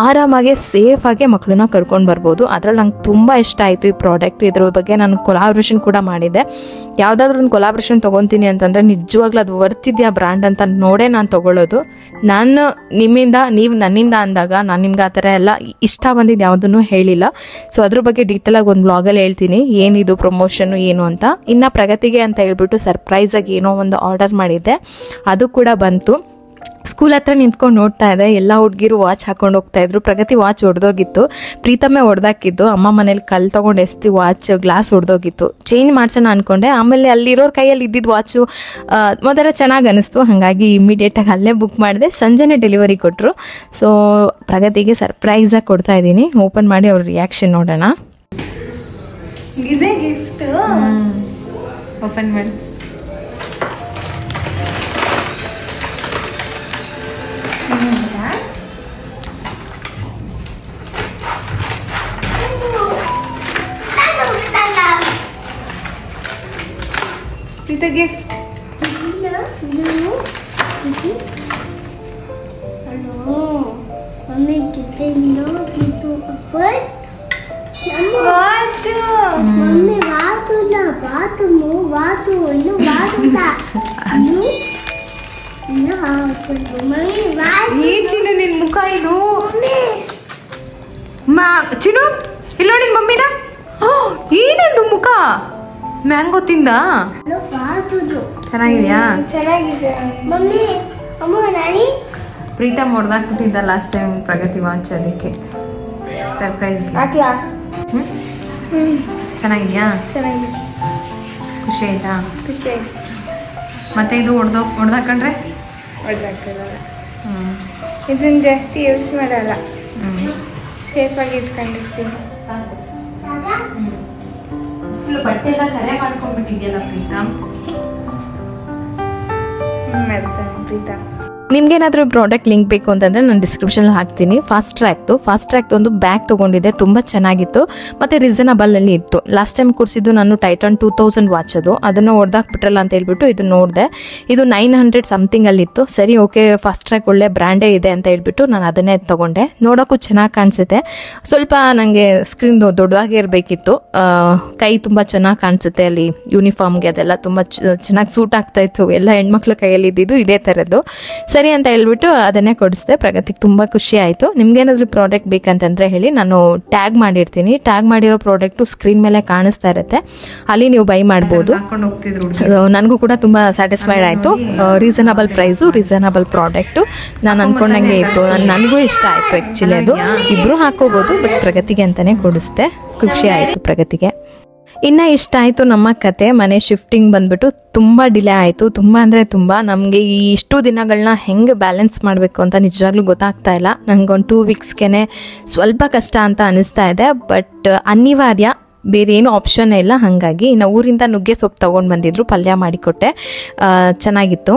ಆರಾಮಾಗಿ ಸೇಫಾಗಿ ಮಕ್ಕಳನ್ನ ಕರ್ಕೊಂಡು ಬರ್ಬೋದು. ಅದರಲ್ಲಿ ನಂಗೆ ತುಂಬ ಇಷ್ಟ ಆಯಿತು ಈ ಪ್ರಾಡಕ್ಟ್. ಇದ್ರ ಬಗ್ಗೆ ನಾನು ಕೊಲಾಬ್ರೇಷನ್ ಕೂಡ ಮಾಡಿದ್ದೆ. ಯಾವುದಾದ್ರೂ ಒಂದು ಕೊಲಾಬ್ರೇಷನ್ ತೊಗೊತೀನಿ ಅಂತಂದರೆ ನಿಜವಾಗ್ಲೂ ಅದು ವರ್ತಿದೆಯಾ ಬ್ರ್ಯಾಂಡ್ ಅಂತ ನೋಡೇ ನಾನು ತೊಗೊಳ್ಳೋದು. ನಾನು ನಿಮ್ಮಿಂದ, ನೀವು ನನ್ನಿಂದ ಅಂದಾಗ ನಾನು ನಿಮ್ಗೆ ಆ ಥರ ಎಲ್ಲ ಇಷ್ಟ ಬಂದಿದ್ದು ಯಾವುದನ್ನು ಹೇಳಿಲ್ಲ. ಸೊ ಅದ್ರ ಬಗ್ಗೆ ಡೀಟೇಲಾಗಿ ಒಂದು ಬ್ಲಾಗಲ್ಲಿ ಹೇಳ್ತೀನಿ ಏನಿದು ಪ್ರಮೋಷನ್ನು ಏನು ಅಂತ. ಇನ್ನು ಪ್ರಗತಿಗೆ ಅಂತ ಹೇಳ್ಬಿಟ್ಟು ಸರ್ಪ್ರೈಸಾಗಿ ಏನೋ ಒಂದು ಆರ್ಡರ್ ಮಾಡಿದ್ದೆ, ಅದು ಕೂಡ ಬಂತು. ಸ್ಕೂಲ್ ಹತ್ರ ನಿಂತ್ಕೊಂಡು ನೋಡ್ತಾ ಇದೆ, ಎಲ್ಲ ಹುಡುಗಿರು ವಾಚ್ ಹಾಕೊಂಡು ಹೋಗ್ತಾ ಇದ್ರು. ಪ್ರಗತಿ ವಾಚ್ ಹೊಡೆದೋಗಿತ್ತು, ಪ್ರೀತಮೇ ಹೊಡೆದಾಕಿದ್ದು. ಅಮ್ಮ ಮನೇಲಿ ಕಲ್ಲು ತೊಗೊಂಡು ಎಸ್ತಿ ವಾಚ್ ಗ್ಲಾಸ್ ಹೊಡೆದೋಗಿತ್ತು. ಚೇಂಜ್ ಮಾಡ್ಸೋಣ ಅಂದ್ಕೊಂಡೆ. ಆಮೇಲೆ ಅಲ್ಲಿರೋರ ಕೈಯಲ್ಲಿ ಇದ್ದಿದ್ದು ವಾಚು ಮೊದಲ ಚೆನ್ನಾಗಿ ಅನ್ನಿಸ್ತು. ಹಾಗಾಗಿ ಇಮಿಡಿಯೇಟಾಗಿ ಅಲ್ಲೇ ಬುಕ್ ಮಾಡಿದೆ. ಸಂಜೆನೇ ಡೆಲಿವರಿ ಕೊಟ್ಟರು. ಸೊ ಪ್ರಗತಿಗೆ ಸರ್ಪ್ರೈಸಾಗಿ ಕೊಡ್ತಾ ಇದ್ದೀನಿ. ಓಪನ್ ಮಾಡಿ ಅವ್ರ ರಿಯಾಕ್ಷನ್ ನೋಡೋಣ. ಓಪನ್ ಮಾಡಿ. It's a gift. Hello. Mommy, did you open? Watch. Mommy, Vatu. You ಚಿನ್ನು ನಿನ್ ಮುಖ ಇದು. ಚಿನ್ನು ಇಲ್ಲ ನೋಡಿ ಮಮ್ಮಿನ. ಏನಿದು ಮುಖ? ಮ್ಯಾಂಗೋ ತಿಂದ? ಚೆನ್ನಾಗಿದ್ಯಾ? ಚೆನ್ನಾಗಿದೆ ಮಮ್ಮಿ. ಅಮ್ಮ ನಾನಿ ಪ್ರೀತಮ್ ಹೊಡೆದಾಕ್ಬಿಟ್ಟಿದ್ದ ಲಾಸ್ಟ್ ಟೈಮ್ ಪ್ರಗತಿ ವಾಚ್, ಅದಕ್ಕೆ ಸರ್ಪ್ರೈಸ್. ಚೆನ್ನಾಗಿದ್ಯಾ? ಚೆನ್ನಾಗಿದೆ. ಖುಷಿ ಆಯ್ತಾ? ಖುಷಿ ಆಯ್ತು. ಮತ್ತೆ ಇದು ಹೊಡೆದಾಕೊಂಡ್ರೆ ಇದನ್ನು ಜಾಸ್ತಿ ಯೂಸ್ ಮಾಡಲ್ಲ, ಸೇಫಾಗಿ ಇಟ್ಕೊಂಡಿರ್ತೀನಿ. ಫುಲ್ ಬಟ್ಟೆ ಎಲ್ಲ ಕರೆ ಮಾಡ್ಕೊಂಡ್ಬಿಟ್ಟಿದ್ಯಲ್ಲ ಪ್ರೀತಾ. ಮಾಡ್ತಾನೆ ಪ್ರೀತಾ. ನಿಮ್ಗೇನಾದರೂ ಪ್ರಾಡಕ್ಟ್ ಲಿಂಕ್ ಬೇಕು ಅಂತಂದರೆ ನಾನು ಡಿಸ್ಕ್ರಿಪ್ಷನಲ್ಲಿ ಹಾಕ್ತೀನಿ. ಫಾಸ್ಟ್ ಟ್ರ್ಯಾಕ್ದು ಒಂದು ಬ್ಯಾಗ್ ತೊಗೊಂಡಿದ್ದೆ, ತುಂಬ ಚೆನ್ನಾಗಿತ್ತು ಮತ್ತು ರೀಸನಬಲಲ್ಲಿ ಇತ್ತು. ಲಾಸ್ಟ್ ಟೈಮ್ ಕೊಡಿಸಿದ್ದು ನಾನು ಟೈಟಾನ್ 2000 ವಾಚ್ ಅದು, ಅದನ್ನು ಹೊಡೆದಾಕ್ಬಿಟ್ರಲ್ಲ ಅಂತ ಹೇಳ್ಬಿಟ್ಟು ಇದು ನೋಡಿದೆ. ಇದು 900 ಸಮಥಿಂಗಲ್ಲಿತ್ತು. ಸರಿ ಓಕೆ, ಫಾಸ್ಟ್ ಟ್ರ್ಯಾಕ್ ಒಳ್ಳೆ ಬ್ರ್ಯಾಂಡೇ ಇದೆ ಅಂತ ಹೇಳ್ಬಿಟ್ಟು ನಾನು ಅದನ್ನೇ ತೊಗೊಂಡೆ. ನೋಡೋಕ್ಕೂ ಚೆನ್ನಾಗಿ ಕಾಣಿಸುತ್ತೆ. ಸ್ವಲ್ಪ ನನಗೆ ಸ್ಕ್ರೀನ್ ದೊಡ್ಡದಾಗಿ ಇರಬೇಕಿತ್ತು. ಕೈ ತುಂಬ ಚೆನ್ನಾಗಿ ಕಾಣಿಸುತ್ತೆ ಅಲ್ಲಿ ಯೂನಿಫಾರ್ಮ್ಗೆ, ಅದೆಲ್ಲ ತುಂಬ ಚೆನ್ನಾಗಿ ಸೂಟ್ ಆಗ್ತಾಯಿತ್ತು. ಎಲ್ಲ ಹೆಣ್ಮಕ್ಳ ಕೈಯಲ್ಲಿ ಇದ್ದಿದ್ದು ಇದೇ ಥರದ್ದು. ಸರಿ ಅಂತ ಹೇಳ್ಬಿಟ್ಟು ಅದನ್ನೇ ಕೊಡಿಸಿದೆ. ಪ್ರಗತಿಗೆ ತುಂಬ ಖುಷಿ ಆಯಿತು. ನಿಮ್ಗೇನಾದರೂ ಪ್ರಾಡಕ್ಟ್ ಬೇಕಂತಂದರೆ ಹೇಳಿ, ನಾನು ಟ್ಯಾಗ್ ಮಾಡಿರ್ತೀನಿ. ಟ್ಯಾಗ್ ಮಾಡಿರೋ ಪ್ರಾಡಕ್ಟು ಸ್ಕ್ರೀನ್ ಮೇಲೆ ಕಾಣಿಸ್ತಾ ಇರುತ್ತೆ, ಅಲ್ಲಿ ನೀವು ಬೈ ಮಾಡ್ಬೋದು. ನನಗೂ ಕೂಡ ತುಂಬ ಸ್ಯಾಟಿಸ್ಫೈಡ್ ಆಯಿತು. Reasonable price, reasonable product. ನಾನು ಅಂದ್ಕೊಂಡಂಗೆ ಇತ್ತು. ನನಗೂ ಇಷ್ಟ ಆಯಿತು ಆ್ಯಕ್ಚುಲಿ. ಅದು ಇಬ್ಬರು ಹಾಕೋಬೋದು, ಬಟ್ ಪ್ರಗತಿಗೆ ಅಂತಲೇ ಕೊಡಿಸ್ದೆ. ಖುಷಿ ಆಯಿತು ಪ್ರಗತಿಗೆ. ಇನ್ನು ಇಷ್ಟ ಆಯಿತು ನಮ್ಮ ಕತೆ. ಮನೆ ಶಿಫ್ಟಿಂಗ್ ಬಂದ್ಬಿಟ್ಟು ತುಂಬ ಡಿಲೇ ಆಯಿತು, ತುಂಬ ಅಂದರೆ ತುಂಬ. ನಮಗೆ ಈ ಇಷ್ಟು ದಿನಗಳನ್ನ ಹೆಂಗೆ ಬ್ಯಾಲೆನ್ಸ್ ಮಾಡಬೇಕು ಅಂತ ನಿಜವಾಗ್ಲೂ ಗೊತ್ತಾಗ್ತಾ ಇಲ್ಲ. ನನಗೊಂದು 2 ವೀಕ್ಸ್ಗೆ ಸ್ವಲ್ಪ ಕಷ್ಟ ಅಂತ ಅನ್ನಿಸ್ತಾ ಇದೆ, ಬಟ್ ಅನಿವಾರ್ಯ, ಬೇರೆ ಏನು ಆಪ್ಷನ್ ಇಲ್ಲ. ಹಾಗಾಗಿ ಇನ್ನು ಊರಿಂದ ನುಗ್ಗೆ ಸೊಪ್ಪು ತೊಗೊಂಡು ಬಂದಿದ್ರು, ಪಲ್ಯ ಮಾಡಿಕೊಟ್ಟೆ, ಚೆನ್ನಾಗಿತ್ತು.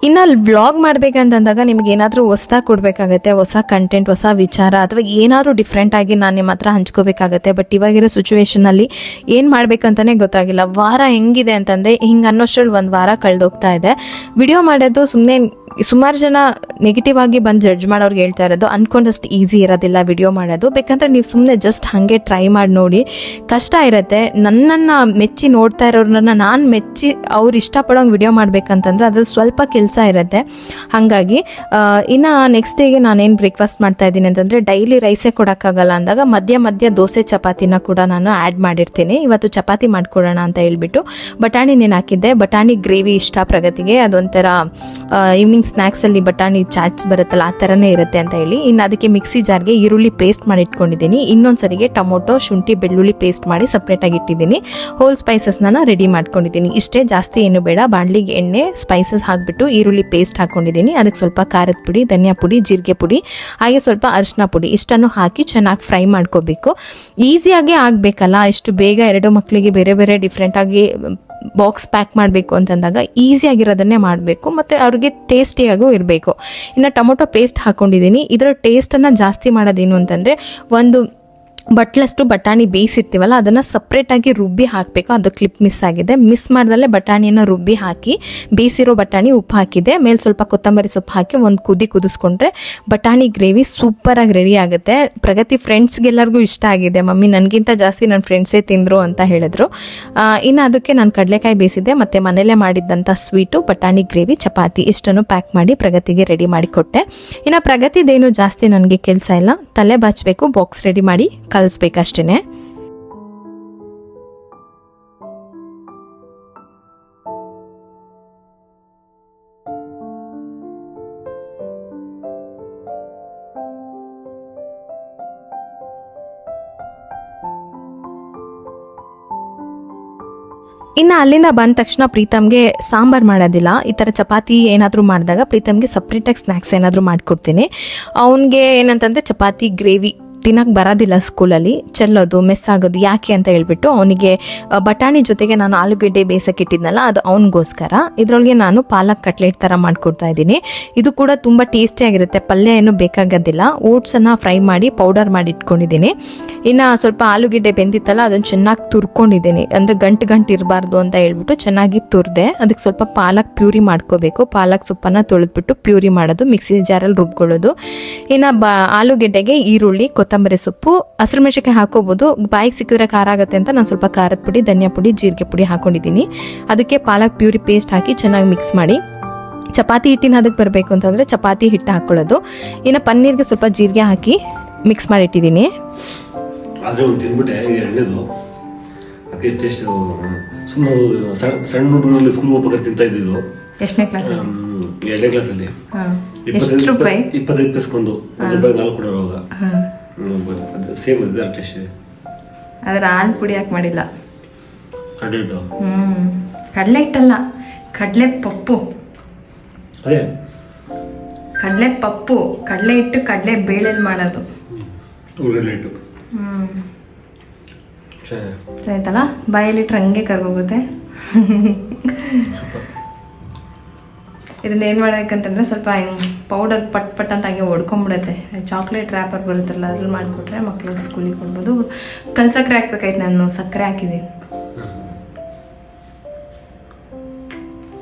ಇನ್ನು ವ್ಲಾಗ್ ಮಾಡಬೇಕಂತಂದಾಗ ನಿಮ್ಗೆ ಏನಾದರೂ ಹೊಸ್ದಾಗಿ ಕೊಡಬೇಕಾಗತ್ತೆ, ಹೊಸ ಕಂಟೆಂಟ್, ಹೊಸ ವಿಚಾರ, ಅಥವಾ ಏನಾದರೂ ಡಿಫ್ರೆಂಟಾಗಿ ನಾನು ನಿಮ್ಮ ಹತ್ರ ಹಂಚ್ಕೋಬೇಕಾಗತ್ತೆ. ಬಟ್ ಇವಾಗಿರೋ ಸಿಚುವೇಶನಲ್ಲಿ ಏನು ಮಾಡಬೇಕಂತಲೇ ಗೊತ್ತಾಗಿಲ್ಲ. ವಾರ ಹೆಂಗಿದೆ ಅಂತಂದರೆ, ಹಿಂಗೆ ಅನ್ನೋಷ್ಟರಲ್ಲಿ 1 ವಾರ ಕಳೆದೋಗ್ತಾ ಇದೆ. ವಿಡಿಯೋ ಮಾಡೋದು ಸುಮ್ಮನೆ ಸುಮಾರು ಜನ ನೆಗೆಟಿವ್ ಆಗಿ ಬಂದು ಜಡ್ಜ್ ಮಾಡೋರ್ಗೆ ಹೇಳ್ತಾ ಇರೋದು, ಅಂದ್ಕೊಂಡಷ್ಟು ಈಸಿ ಇರೋದಿಲ್ಲ ವಿಡಿಯೋ ಮಾಡೋದು. ಬೇಕಂದ್ರೆ ನೀವು ಸುಮ್ಮನೆ ಜಸ್ಟ್ ಹಾಗೆ ಟ್ರೈ ಮಾಡಿ ನೋಡಿ. ಕಷ್ಟ ಇರುತ್ತೆ. ನನ್ನನ್ನು ಮೆಚ್ಚಿ ನೋಡ್ತಾ ಇರೋರನ್ನ ನಾನು ಮೆಚ್ಚಿ ಅವ್ರು ಇಷ್ಟಪಡೋಂಗೆ ವಿಡಿಯೋ ಮಾಡಬೇಕಂತಂದ್ರೆ ಅದ್ರಲ್ಲಿ ಸ್ವಲ್ಪ ಕೆಲಸ ಇರುತ್ತೆ. ಹಾಗಾಗಿ ಇನ್ನು ನೆಕ್ಸ್ಟ್ ಡೇಗೆ ನಾನೇನು ಬ್ರೇಕ್ಫಾಸ್ಟ್ ಮಾಡ್ತಾ ಇದ್ದೀನಿ ಅಂತಂದರೆ, ಡೈಲಿ ರೈಸೇ ಕೊಡೋಕ್ಕಾಗಲ್ಲ ಅಂದಾಗ ಮಧ್ಯ ದೋಸೆ ಚಪಾತಿನ ಕೂಡ ನಾನು ಆ್ಯಡ್ ಮಾಡಿರ್ತೀನಿ. ಇವತ್ತು ಚಪಾತಿ ಮಾಡ್ಕೊಡೋಣ ಅಂತ ಹೇಳ್ಬಿಟ್ಟು ಬಟಾಣಿ ನೆನೆ ಹಾಕಿದ್ದೆ. ಬಟಾಣಿ ಗ್ರೇವಿ ಇಷ್ಟ ಪ್ರಗತಿಗೆ, ಅದೊಂಥರ ಈವ್ನಿಂಗ್ ಸ್ನ್ಯಾಕ್ಸಲ್ಲಿ ಬಟಾಣಿ ಚಾಟ್ಸ್ ಬರುತ್ತಲ್ಲ, ಆ ಥರನೇ ಇರುತ್ತೆ ಅಂತ ಹೇಳಿ. ಇನ್ನು ಅದಕ್ಕೆ ಮಿಕ್ಸಿ ಜಾರ್ಗೆ ಈರುಳ್ಳಿ ಪೇಸ್ಟ್ ಮಾಡಿ ಇಟ್ಕೊಂಡಿದ್ದೀನಿ. ಇನ್ನೊಂದ್ಸರಿಗೆ ಟೊಮೊಟೊ, ಶುಂಠಿ, ಬೆಳ್ಳುಳ್ಳಿ ಪೇಸ್ಟ್ ಮಾಡಿ ಸಪ್ರೇಟಾಗಿ ಇಟ್ಟಿದ್ದೀನಿ. ಹೋಲ್ ಸ್ಪೈಸಸ್ನ ರೆಡಿ ಮಾಡ್ಕೊಂಡಿದ್ದೀನಿ. ಇಷ್ಟೇ, ಜಾಸ್ತಿ ಏನು ಬೇಡ. ಬಾಣಲಿಗೆ ಎಣ್ಣೆ, ಸ್ಪೈಸಸ್ ಹಾಕಿಬಿಟ್ಟು ಈರುಳ್ಳಿ ಪೇಸ್ಟ್ ಹಾಕ್ಕೊಂಡಿದ್ದೀನಿ. ಅದಕ್ಕೆ ಸ್ವಲ್ಪ ಖಾರದ ಪುಡಿ, ಧನಿಯಾ ಪುಡಿ, ಜೀರಿಗೆ ಪುಡಿ, ಹಾಗೆ ಸ್ವಲ್ಪ ಅರಿಶಿನ ಪುಡಿ ಇಷ್ಟನ್ನು ಹಾಕಿ ಚೆನ್ನಾಗಿ ಫ್ರೈ ಮಾಡ್ಕೋಬೇಕು. ಈಸಿಯಾಗಿ ಆಗಬೇಕಲ್ಲ, ಇಷ್ಟು ಬೇಗ 2 ಮಕ್ಕಳಿಗೆ ಬೇರೆ ಬೇರೆ ಡಿಫ್ರೆಂಟಾಗಿ ಬಾಕ್ಸ್ ಪ್ಯಾಕ್ ಮಾಡಬೇಕು ಅಂತಂದಾಗ ಈಸಿಯಾಗಿರೋದನ್ನೇ ಮಾಡಬೇಕು, ಮತ್ತು ಅವ್ರಿಗೆ ಟೇಸ್ಟಿಯಾಗೂ ಇರಬೇಕು. ಇನ್ನು ಟೊಮೊಟೊ ಪೇಸ್ಟ್ ಹಾಕ್ಕೊಂಡಿದ್ದೀನಿ. ಇದರ ಟೇಸ್ಟನ್ನು ಜಾಸ್ತಿ ಮಾಡೋದೇನು ಅಂತಂದರೆ, ಒಂದು ಬಟ್ಲಷ್ಟು ಬಟಾಣಿ ಬೇಯಿಸಿರ್ತೀವಲ್ಲ ಅದನ್ನು ಸಪ್ರೇಟಾಗಿ ರುಬ್ಬಿ ಹಾಕಬೇಕು. ಅದು ಕ್ಲಿಪ್ ಮಿಸ್ ಆಗಿದೆ. ಮಿಸ್ ಮಾಡ್ದಲ್ಲೇ ಬಟಾಣಿಯನ್ನು ರುಬ್ಬಿ ಹಾಕಿ, ಬೇಯಿಸಿರೋ ಬಟಾಣಿ ಉಪ್ಪು ಹಾಕಿದೆ, ಮೇಲೆ ಸ್ವಲ್ಪ ಕೊತ್ತಂಬರಿ ಸೊಪ್ಪು ಹಾಕಿ ಒಂದು ಕುದಿಸ್ಕೊಂಡ್ರೆ ಬಟಾಣಿ ಗ್ರೇವಿ ಸೂಪರಾಗಿ ರೆಡಿ ಆಗುತ್ತೆ. ಪ್ರಗತಿ ಫ್ರೆಂಡ್ಸ್ಗೆಲ್ಲರಿಗೂ ಇಷ್ಟ ಆಗಿದೆ. ಮಮ್ಮಿ ನನಗಿಂತ ಜಾಸ್ತಿ ನನ್ನ ಫ್ರೆಂಡ್ಸೇ ತಿಂದರು ಅಂತ ಹೇಳಿದ್ರು. ಇನ್ನು ಅದಕ್ಕೆ ನಾನು ಕಡಲೆಕಾಯಿ ಬೇಯಿಸಿದ್ದೆ, ಮತ್ತು ಮನೇಲೇ ಮಾಡಿದ್ದಂಥ ಸ್ವೀಟು, ಬಟಾಣಿ ಗ್ರೇವಿ, ಚಪಾತಿ ಇಷ್ಟನ್ನು ಪ್ಯಾಕ್ ಮಾಡಿ ಪ್ರಗತಿಗೆ ರೆಡಿ ಮಾಡಿ ಕೊಟ್ಟೆ. ಇನ್ನು ಪ್ರಗತಿದೇನು ಜಾಸ್ತಿ ನನಗೆ ಕೆಲಸ ಇಲ್ಲ, ತಲೆ ಬಾಚಬೇಕು, ಬಾಕ್ಸ್ ರೆಡಿ ಮಾಡಿ ಕಳಿಸ್ಬೇಕಷ್ಟೇ. ಇನ್ನು ಅಲ್ಲಿಂದ ಬಂದ ತಕ್ಷಣ ಪ್ರೀತಮ್ಗೆ ಸಾಂಬಾರು ಮಾಡೋದಿಲ್ಲ. ಈ ಥರ ಚಪಾತಿ ಏನಾದರೂ ಮಾಡಿದಾಗ ಪ್ರೀತಮ್ಗೆ ಸಪ್ರೇಟಾಗಿ ಸ್ನ್ಯಾಕ್ಸ್ ಏನಾದರೂ ಮಾಡಿಕೊಡ್ತೀನಿ. ಅವನಿಗೆ ಏನಂತಂದರೆ ಚಪಾತಿ ಗ್ರೇವಿ ತಿನ್ನಕ್ಕೆ ಬರೋದಿಲ್ಲ ಸ್ಕೂಲಲ್ಲಿ, ಚೆಲ್ಲೋದು, ಮೆಸ್ ಆಗೋದು ಯಾಕೆ ಅಂತ ಹೇಳ್ಬಿಟ್ಟು ಅವನಿಗೆ ಬಟಾಣಿ ಜೊತೆಗೆ ನಾನು ಆಲೂಗೆಡ್ಡೆ ಬೇಯಿಸೋಕ್ಕಿಟ್ಟಿದ್ನಲ್ಲ ಅದು ಅವನಿಗೋಸ್ಕರ. ಇದರೊಳಗೆ ನಾನು ಪಾಲಕ್ ಕಟ್ಲೆಟ್ ಥರ ಮಾಡಿಕೊಡ್ತಾ ಇದ್ದೀನಿ. ಇದು ಕೂಡ ತುಂಬ ಟೇಸ್ಟಿಯಾಗಿರುತ್ತೆ, ಪಲ್ಯ ಏನೂ ಬೇಕಾಗೋದಿಲ್ಲ. ಓಟ್ಸನ್ನು ಫ್ರೈ ಮಾಡಿ ಪೌಡರ್ ಮಾಡಿ ಇಟ್ಕೊಂಡಿದ್ದೀನಿ. ಇನ್ನು ಸ್ವಲ್ಪ ಆಲೂಗೆಡ್ಡೆ ಬೆಂದಿತ್ತಲ್ಲ ಅದನ್ನು ಚೆನ್ನಾಗಿ ತುರ್ಕೊಂಡಿದ್ದೀನಿ, ಅಂದರೆ ಗಂಟು ಇರಬಾರ್ದು ಅಂತ ಹೇಳ್ಬಿಟ್ಟು ಚೆನ್ನಾಗಿ ತುರಿದೆ. ಅದಕ್ಕೆ ಸ್ವಲ್ಪ ಪಾಲಕ್ ಪ್ಯೂರಿ ಮಾಡ್ಕೋಬೇಕು. ಪಾಲಕ್ ಸೊಪ್ಪನ್ನು ತೊಳೆದ್ಬಿಟ್ಟು ಪ್ಯೂರಿ ಮಾಡೋದು, ಮಿಕ್ಸಿ ಜಾರಲ್ಲಿ ರುಬ್ಕೊಳ್ಳೋದು. ಇನ್ನು ಆಲೂಗೆಡ್ಡೆಗೆ ಈರುಳ್ಳಿ, ಕೊತ್ತಂಬರಿ ಸೊಪ್ಪು, ಹಸಿರು ಮೆಣಸಿನಕಾಯಿ ಹಾಕೋಬಹುದು. ಬಾಯಿಗೆ ಸಿಕ್ಕಿದ್ರೆ ಖಾರ ಆಗುತ್ತೆ ಅಂತ ನಾನು ಸ್ವಲ್ಪ ಖಾರದ ಪುಡಿ, ಧನಿಯಾ ಪುಡಿ, ಜೀರಿಗೆ ಪುಡಿ ಹಾಕೊಂಡಿದ್ದೀನಿ. ಅದಕ್ಕೆ ಪಾಲಕ್ ಪ್ಯೂರಿ ಪೇಸ್ಟ್ ಹಾಕಿ ಚೆನ್ನಾಗಿ ಮಿಕ್ಸ್ ಮಾಡಿ, ಚಪಾತಿ ಹಿಟ್ಟಿನ ಅದಕ್ಕೆ ಬರಬೇಕು ಅಂತಂದರೆ ಚಪಾತಿ ಹಿಟ್ಟು ಹಾಕ್ಕೊಳ್ಳೋದು. ಇನ್ನು ಪನ್ನೀರ್ಗೆ ಸ್ವಲ್ಪ ಜೀರಿಗೆ ಹಾಕಿ ಮಿಕ್ಸ್ ಮಾಡಿ ಇಟ್ಟಿದ್ದೀನಿ. ಆದರೆ ಒಂದು ತಿಂದ್ಬಿಟ್ಟೆ ಇದು ಎಣ್ಣೆದು ಅದಕ್ಕೆ ಟೇಸ್ಟ್ ಸುಮ್ಮನೆ ಸಣ್ಣ ಹುಡುಗರಲ್ಲಿ ಸ್ಕೂಲ್ ಹೋಗ್ಬೇಕಾದ್ರೆ ತಿಂತಾ ಇದ್ದಿದ್ದು. ಎಷ್ಟನೇ ಕ್ಲಾಸ್? 2ನೇ ಕ್ಲಾಸಲ್ಲಿ. 25 ಪೈಸ್ಕೊಂಡು ₹1 4 ಕೊಡೋವಾಗ ಸೇಮ್ ಇದೆ ಟೇಸ್ಟ್ ಇದೆ. ಅದರ ಹಾಲು ಪುಡಿ ಹಾಕಿ ಮಾಡಿಲ್ಲ. ಕಡಲೆ ಹಿಟ್ಟು ಕಡಲೆ ಹಿಟ್ಟಲ್ಲ, ಕಡಲೆ ಪಪ್ಪು. ಅದೇ ಕಡಲೆ ಪಪ್ಪು, ಕಡಲೆ ಹಿಟ್ಟು ಕಡಲೆ ಬೇಳೆಲಿ ಮಾಡೋದು. ಹುರ್ಗಡ್ಲೆ ಹಿಟ್ಟು ಆಯ್ತಲ್ಲ, ಬಾಯಲ್ಲಿಟ್ರೆ ಹಂಗೆ ಕರ್ಗೋಗುತ್ತೆ. ಇದನ್ನ ಏನು ಮಾಡ್ಬೇಕಂತಂದ್ರೆ ಸ್ವಲ್ಪ ಪೌಡರ್ ಪಟ್ ಪಟ್ ಅಂತ ಹಂಗೆ ಹೊಡ್ಕೊಂಬಿಡುತ್ತೆ. ಚಾಕ್ಲೇಟ್ ರ್ಯಾಪರ್ ಬರುತ್ತಲ್ಲ ಅದ್ರಲ್ಲಿ ಮಾಡಿಕೊಟ್ರೆ ಮಕ್ಳಿಗೆ ಸ್ಕೂಲಿಗೆ ಕೊಡ್ಬೋದು. ಕಲ್ಸಕ್ಕರೆ ಹಾಕ್ಬೇಕಾಯ್ತು, ನಾನು ಸಕ್ಕರೆ ಹಾಕಿದ್ದೀನಿ.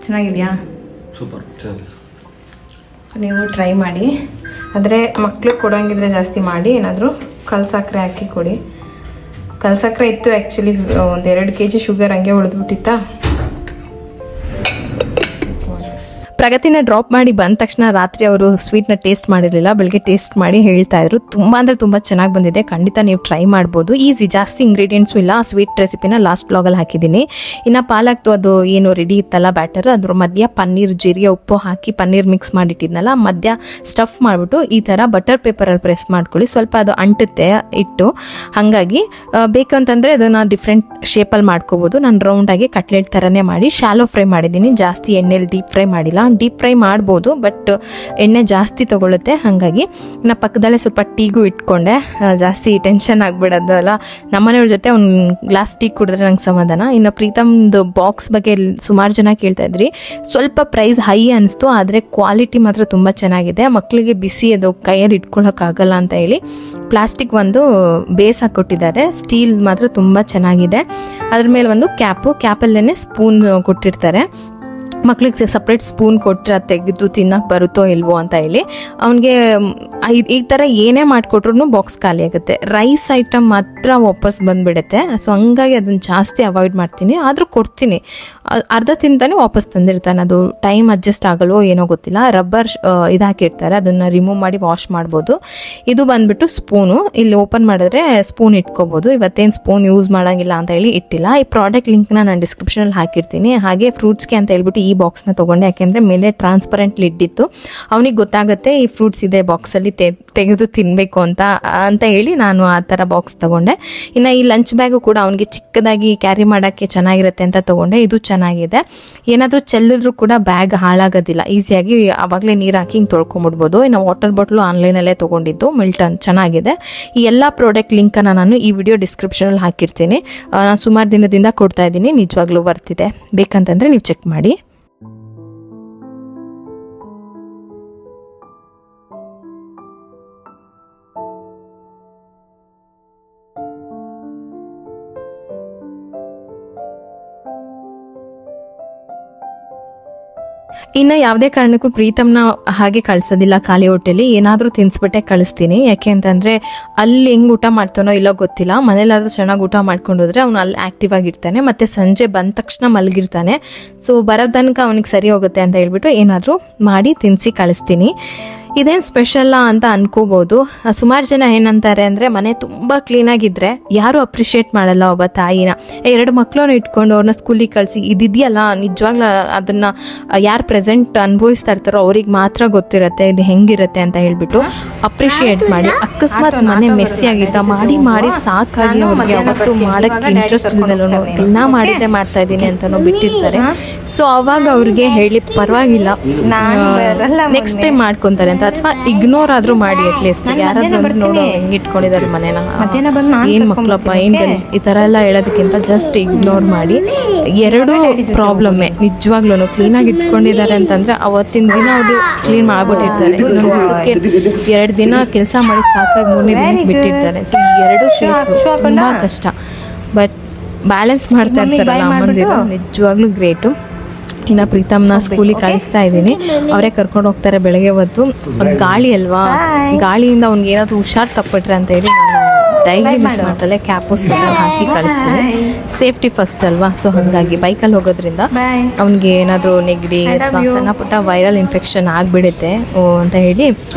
ಚೆನ್ನಾಗಿದೆಯಾ? ಸೂಪರ್, ಚೆನ್ನಾಗಿದೆ. ನೀವು ಟ್ರೈ ಮಾಡಿ. ಆದರೆ ಮಕ್ಳಿಗೆ ಕೊಡೋಂಗಿದ್ರೆ ಜಾಸ್ತಿ ಮಾಡಿ ಏನಾದರೂ ಕಲ್ಸಕ್ಕರೆ ಹಾಕಿ ಕೊಡಿ. ಕಲ್ಸಕ್ಕರೆ ಇತ್ತು ಆ್ಯಕ್ಚುಲಿ, 1-2 kg ಶುಗರ್ ಹಂಗೆ ಉಳಿದ್ಬಿಟ್ಟಿತ್ತಾ. ಪ್ರಗತಿನ ಡ್ರಾಪ್ ಮಾಡಿ ಬಂದ ತಕ್ಷಣ ರಾತ್ರಿ ಅವರು ಸ್ವೀಟ್ನ ಟೇಸ್ಟ್ ಮಾಡಿರಲಿಲ್ಲ. ಬೆಳಗ್ಗೆ ಟೇಸ್ಟ್ ಮಾಡಿ ಹೇಳ್ತಾ ಇದ್ರು ತುಂಬ ಅಂದರೆ ತುಂಬ ಚೆನ್ನಾಗಿ ಬಂದಿದೆ, ಖಂಡಿತ ನೀವು ಟ್ರೈ ಮಾಡ್ಬೋದು. ಈಸಿ, ಜಾಸ್ತಿ ಇಂಗ್ರೀಡಿಯೆಂಟ್ಸು ಇಲ್ಲ. ಸ್ವೀಟ್ ರೆಸಿಪಿನ ಲಾಸ್ಟ್ ಬ್ಲಾಗಲ್ಲಿ ಹಾಕಿದ್ದೀನಿ. ಇನ್ನು ಪಾಲಕ್ತು ಅದು ಏನು ರೆಡಿ ಇತ್ತಲ್ಲ ಬ್ಯಾಟರ್, ಅದ್ರ ಮಧ್ಯ ಪನ್ನೀರ್, ಜೀರಿಗೆ, ಉಪ್ಪು ಹಾಕಿ ಪನ್ನೀರ್ ಮಿಕ್ಸ್ ಮಾಡಿಟ್ಟಿದ್ನಲ್ಲ, ಮಧ್ಯ ಸ್ಟಫ್ ಮಾಡಿಬಿಟ್ಟು ಈ ಥರ ಬಟರ್ ಪೇಪರಲ್ಲಿ ಪ್ರೆಸ್ ಮಾಡ್ಕೊಳ್ಳಿ. ಸ್ವಲ್ಪ ಅದು ಅಂಟುತ್ತೆ ಇಟ್ಟು, ಹಾಗಾಗಿ ಬೇಕಂತಂದರೆ ಅದನ್ನು ಡಿಫ್ರೆಂಟ್ ಶೇಪಲ್ಲಿ ಮಾಡ್ಕೋಬೋದು. ನಾನು ರೌಂಡಾಗಿ ಕಟ್ಲೆಟ್ ಥರನೇ ಮಾಡಿ ಶಾಲೋ ಫ್ರೈ ಮಾಡಿದ್ದೀನಿ, ಜಾಸ್ತಿ ಎಣ್ಣೆಲಿ ಡೀಪ್ ಫ್ರೈ ಮಾಡಿಲ್ಲ. ಡೀಪ್ ಫ್ರೈ ಮಾಡ್ಬೋದು, ಬಟ್ ಎಣ್ಣೆ ಜಾಸ್ತಿ ತಗೊಳುತ್ತೆ. ಹಾಗಾಗಿ ನಾ ಪಕ್ಕದಲ್ಲೇ ಸ್ವಲ್ಪ ಟೀಗೂ ಇಟ್ಕೊಂಡೆ, ಜಾಸ್ತಿ ಟೆನ್ಷನ್ ಆಗಿಬಿಡೋದಲ್ಲ. ನಮ್ಮನೆಯವ್ರ ಜೊತೆ ಒಂದು ಗ್ಲಾಸ್ ಟೀ ಕುಡಿದ್ರೆ ನಂಗೆ ಸಮಾಧಾನ. ಇನ್ನು ಪ್ರೀತಮ್ದು ಬಾಕ್ಸ್ ಬಗ್ಗೆ ಸುಮಾರು ಜನ ಕೇಳ್ತಾ ಇದ್ರಿ. ಸ್ವಲ್ಪ ಪ್ರೈಸ್ ಹೈ ಅನಿಸ್ತು, ಆದರೆ ಕ್ವಾಲಿಟಿ ಮಾತ್ರ ತುಂಬ ಚೆನ್ನಾಗಿದೆ. ಮಕ್ಕಳಿಗೆ ಬಿಸಿ ಅದು ಕೈಯಲ್ಲಿ ಇಟ್ಕೊಳ್ಳೋಕ್ಕಾಗಲ್ಲ ಅಂತ ಹೇಳಿ ಪ್ಲಾಸ್ಟಿಕ್ ಒಂದು ಬೇಸ್ ಹಾಕ್ಕೊಟ್ಟಿದ್ದಾರೆ. ಸ್ಟೀಲ್ ಮಾತ್ರ ತುಂಬ ಚೆನ್ನಾಗಿದೆ. ಅದ್ರ ಮೇಲೆ ಒಂದು ಕ್ಯಾಪಲ್ಲೇ ಸ್ಪೂನ್ ಕೊಟ್ಟಿರ್ತಾರೆ. ಮಕ್ಳಿಗೆ ಸಪ್ರೇಟ್ ಸ್ಪೂನ್ ಕೊಟ್ಟರೆ ತೆಗೆದು ತಿನ್ನಕ್ಕೆ ಬರುತ್ತೋ ಇಲ್ವೋ ಅಂತ ಹೇಳಿ ಅವನಿಗೆ ಈ ಥರ ಏನೇ ಮಾಡಿಕೊಟ್ರು ಬಾಕ್ಸ್ ಖಾಲಿ ಆಗುತ್ತೆ. ರೈಸ್ ಐಟಮ್ ಮಾತ್ರ ವಾಪಸ್ ಬಂದುಬಿಡುತ್ತೆ. ಸೊ ಹಂಗಾಗಿ ಅದನ್ನು ಜಾಸ್ತಿ ಅವಾಯ್ಡ್ ಮಾಡ್ತೀನಿ. ಆದರೂ ಕೊಡ್ತೀನಿ, ಅರ್ಧ ತಿಂತಾನೆ ವಾಪಸ್ ತಂದಿರ್ತಾನೆ. ಅದು ಟೈಮ್ ಅಡ್ಜಸ್ಟ್ ಆಗಲ್ವೋ ಏನೋ ಗೊತ್ತಿಲ್ಲ. ರಬ್ಬರ್ ಇದು ಹಾಕಿರ್ತಾರೆ, ಅದನ್ನು ರಿಮೂವ್ ಮಾಡಿ ವಾಶ್ ಮಾಡ್ಬೋದು. ಇದು ಬಂದುಬಿಟ್ಟು ಸ್ಪೂನು, ಇಲ್ಲಿ ಓಪನ್ ಮಾಡಿದ್ರೆ ಸ್ಪೂನ್ ಇಟ್ಕೋಬೋದು. ಇವತ್ತೇನು ಸ್ಪೂನ್ ಯೂಸ್ ಮಾಡೋಂಗಿಲ್ಲ ಅಂತ ಹೇಳಿ ಇಟ್ಟಿಲ್ಲ. ಈ ಪ್ರಾಡಕ್ಟ್ ಲಿಂಕ್ನ ನಾನು ಡಿಸ್ಕ್ರಿಪ್ಷನಲ್ಲಿ ಹಾಕಿರ್ತೀನಿ. ಹಾಗೆ ಫ್ರೂಟ್ಸ್ಗೆ ಅಂತ ಹೇಳ್ಬಿಟ್ಟು ಈ ಬಾಕ್ಸ್ನ ತೊಗೊಂಡೆ, ಯಾಕೆಂದರೆ ಮೇಲೆ ಟ್ರಾನ್ಸ್ಪರೆಂಟ್ ಲಿಡ್ ಇತ್ತು. ಅವನಿಗೆ ಗೊತ್ತಾಗುತ್ತೆ ಈ ಫ್ರೂಟ್ಸ್ ಇದೆ ಬಾಕ್ಸಲ್ಲಿ, ತೆಗೆದು ತಿನ್ನಬೇಕು ಅಂತ ಹೇಳಿ ನಾನು ಆ ಥರ ಬಾಕ್ಸ್ ತೊಗೊಂಡೆ. ಇನ್ನು ಈ ಲಂಚ್ ಬ್ಯಾಗು ಕೂಡ ಅವನಿಗೆ ಚಿಕ್ಕದಾಗಿ ಕ್ಯಾರಿ ಮಾಡೋಕ್ಕೆ ಚೆನ್ನಾಗಿರುತ್ತೆ ಅಂತ ತೊಗೊಂಡೆ. ಇದು ಚೆನ್ನಾಗಿದೆ, ಏನಾದರೂ ಚೆಲ್ಲಿದ್ರೂ ಕೂಡ ಬ್ಯಾಗ್ ಹಾಳಾಗೋದಿಲ್ಲ. ಈಸಿಯಾಗಿ ಆವಾಗಲೇ ನೀರು ಹಾಕಿ ಹಿಂಗೆ ತೊಳ್ಕೊಂಬಿಡ್ಬೋದು. ಇನ್ನು ವಾಟರ್ ಬಾಟ್ಲು ಆನ್ಲೈನಲ್ಲೇ ತೊಗೊಂಡಿದ್ದು ಮಿಲ್ಟನ್, ಚೆನ್ನಾಗಿದೆ. ಈ ಎಲ್ಲ ಪ್ರಾಡಕ್ಟ್ ಲಿಂಕನ್ನು ನಾನು ಈ ವಿಡಿಯೋ ಡಿಸ್ಕ್ರಿಪ್ಷನಲ್ಲಿ ಹಾಕಿರ್ತೀನಿ. ನಾನು ಸುಮಾರು ದಿನದಿಂದ ಕೊಡ್ತಾ ಇದ್ದೀನಿ, ನಿಜವಾಗ್ಲೂ ಬರ್ತಿದೆ. ಬೇಕಂತಂದರೆ ನೀವು ಚೆಕ್ ಮಾಡಿ. ಇನ್ನು ಯಾವುದೇ ಕಾರಣಕ್ಕೂ ಪ್ರೀತಮ್ನ ಹಾಗೆ ಕಳ್ಸೋದಿಲ್ಲ ಖಾಲಿ ಹೊಟ್ಟೆಲಿ. ಏನಾದರೂ ತಿನ್ಸ್ಬಿಟ್ಟೆ ಕಳಿಸ್ತೀನಿ. ಯಾಕೆ ಅಂತಂದರೆ ಅಲ್ಲಿ ಹೆಂಗೆ ಊಟ ಮಾಡ್ತಾನೋ ಇಲ್ಲೋ ಗೊತ್ತಿಲ್ಲ. ಮನೇಲಾದರೂ ಚೆನ್ನಾಗಿ ಊಟ ಮಾಡ್ಕೊಂಡು ಹೋದ್ರೆ ಅವ್ನು ಅಲ್ಲಿ ಆ್ಯಕ್ಟಿವ್ ಆಗಿರ್ತಾನೆ, ಮತ್ತು ಸಂಜೆ ಬಂದ ತಕ್ಷಣ ಮಲಗಿರ್ತಾನೆ. ಸೊ ಬರೋ ತನಕ ಅವನಿಗೆ ಸರಿ ಹೋಗುತ್ತೆ ಅಂತ ಹೇಳ್ಬಿಟ್ಟು ಏನಾದರೂ ಮಾಡಿ ತಿನ್ನಿಸಿ ಕಳಿಸ್ತೀನಿ. ಇದೇನು ಸ್ಪೆಷಲ್ಲ ಅಂತ ಅನ್ಕೋಬೋದು. ಸುಮಾರು ಜನ ಏನಂತಾರೆ ಅಂದರೆ ಮನೆ ತುಂಬ ಕ್ಲೀನಾಗಿದ್ದರೆ ಯಾರೂ ಅಪ್ರಿಷಿಯೇಟ್ ಮಾಡಲ್ಲ ಒಬ್ಬ ತಾಯಿನ. 2 ಮಕ್ಕಳನ್ನ ಇಟ್ಕೊಂಡು ಅವ್ರನ್ನ ಸ್ಕೂಲಿಗೆ ಕಳಿಸಿ ಇದಿದೆಯಲ್ಲ, ನಿಜವಾಗ್ಲೂ ಅದನ್ನು ಯಾರು ಪ್ರೆಸೆಂಟ್ ಅನುಭವಿಸ್ತಾ ಇರ್ತಾರೋ ಅವ್ರಿಗೆ ಮಾತ್ರ ಗೊತ್ತಿರುತ್ತೆ ಇದು ಹೆಂಗಿರುತ್ತೆ ಅಂತ ಹೇಳ್ಬಿಟ್ಟು ಅಪ್ರಿಷಿಯೇಟ್ ಮಾಡಿ. ಅಕಸ್ಮಾತ್ ಮನೆ ಮೆಸ್ಸಿ ಆಗಿದ್ದ ಮಾಡಿ ಸಾಕಾಗಿ ಅವ್ರಿಗೆ ಅವತ್ತು ಮಾಡೋಕ್ಕೆ ಇಂಟ್ರೆಸ್ಟ್ ಇಲ್ದಲ್ಲೂ ದಿನ ಮಾಡಿದ್ದೆ ಮಾಡ್ತಾ ಇದ್ದೀನಿ ಅಂತಲೂ ಬಿಟ್ಟಿರ್ತಾರೆ. ಸೊ ಅವಾಗ ಅವ್ರಿಗೆ ಹೇಳಿ ಪರವಾಗಿಲ್ಲ, ನೆಕ್ಸ್ಟ್ ಟೈಮ್ ಮಾಡ್ಕೊತಾರೆ ಅಂತ, ಅಥವಾ ಇಗ್ನೋರ್ ಆದ್ರೂ ಮಾಡಿ. ಅಟ್ಲೀಸ್ಟ್ ಯಾರಾದ್ರೂ ನೋಡೋ ಹೆಂಗ್ ಇಟ್ಕೊಂಡಿದ್ದಾರೆ ಮನೇನ, ಏನ್ ಮಕ್ಳಪ್ಪ ಏನ್ ಈ ತರ ಎಲ್ಲ ಹೇಳೋದಕ್ಕಿಂತ ಜಸ್ಟ್ ಇಗ್ನೋರ್ ಮಾಡಿ. 2 ಪ್ರಾಬ್ಲಮ್ಮೆ. ನಿಜವಾಗ್ಲೂ ಕ್ಲೀನಾಗಿ ಇಟ್ಕೊಂಡಿದ್ದಾರೆ ಅಂತಂದ್ರೆ ಅವತ್ತಿನ ದಿನ ಅವರು ಕ್ಲೀನ್ ಮಾಡ್ಬಿಟ್ಟಿರ್ತಾರೆ. ಇನ್ನೊಂದು ದಿವಸಕ್ಕೆ 2 ದಿನ ಕೆಲಸ ಮಾಡಿ ಸಾಕಾಗಿ 3ನೇ ದಿನಕ್ಕೆ ಬಿಟ್ಟಿರ್ತಾರೆ. ಸೊ 2 ಫೇಸ್ ತುಂಬಾ ಕಷ್ಟ. ಬಟ್ ಬ್ಯಾಲೆನ್ಸ್ ಮಾಡ್ತಾ ಇರ್ತಾರಲ್ಲ ಅಮ್ಮಂದಿರು, ನಿಜವಾಗ್ಲೂ ಗ್ರೇಟು. ಇನ್ನು ಪ್ರೀತಮ್ನ ಸ್ಕೂಲಿಗೆ ಕಳಿಸ್ತಾ ಇದ್ದೀನಿ. ಅವರೇ ಕರ್ಕೊಂಡು ಹೋಗ್ತಾರೆ ಬೆಳಗ್ಗೆ ಹೊತ್ತು. ಗಾಳಿ ಅಲ್ವಾ, ಗಾಳಿಯಿಂದ ಅವ್ನಿಗೆ ಏನಾದರೂ ಹುಷಾರು ತಪ್ಪಿಟ್ರೆ ಅಂತ ಹೇಳಿ ನಾನು ಡೈಲಿ ಮಿಸ್ ಮಾಡ್ತಲೇ ಕ್ಯಾಪು ಸ್ವೆಟರ್ ಹಾಕಿ ಕಳಿಸ್ತೀನಿ. ಸೇಫ್ಟಿ ಫಸ್ಟ್ ಅಲ್ವಾ. ಸೊ ಹಾಗಾಗಿ ಬೈಕಲ್ಲಿ ಹೋಗೋದ್ರಿಂದ ಅವ್ನಿಗೆ ಏನಾದರೂ ನೆಗಡಿ ಅಥವಾ ಸಣ್ಣ ಪುಟ್ಟ ವೈರಲ್ ಇನ್ಫೆಕ್ಷನ್ ಆಗಿಬಿಡುತ್ತೆ ಅಂತ ಹೇಳಿ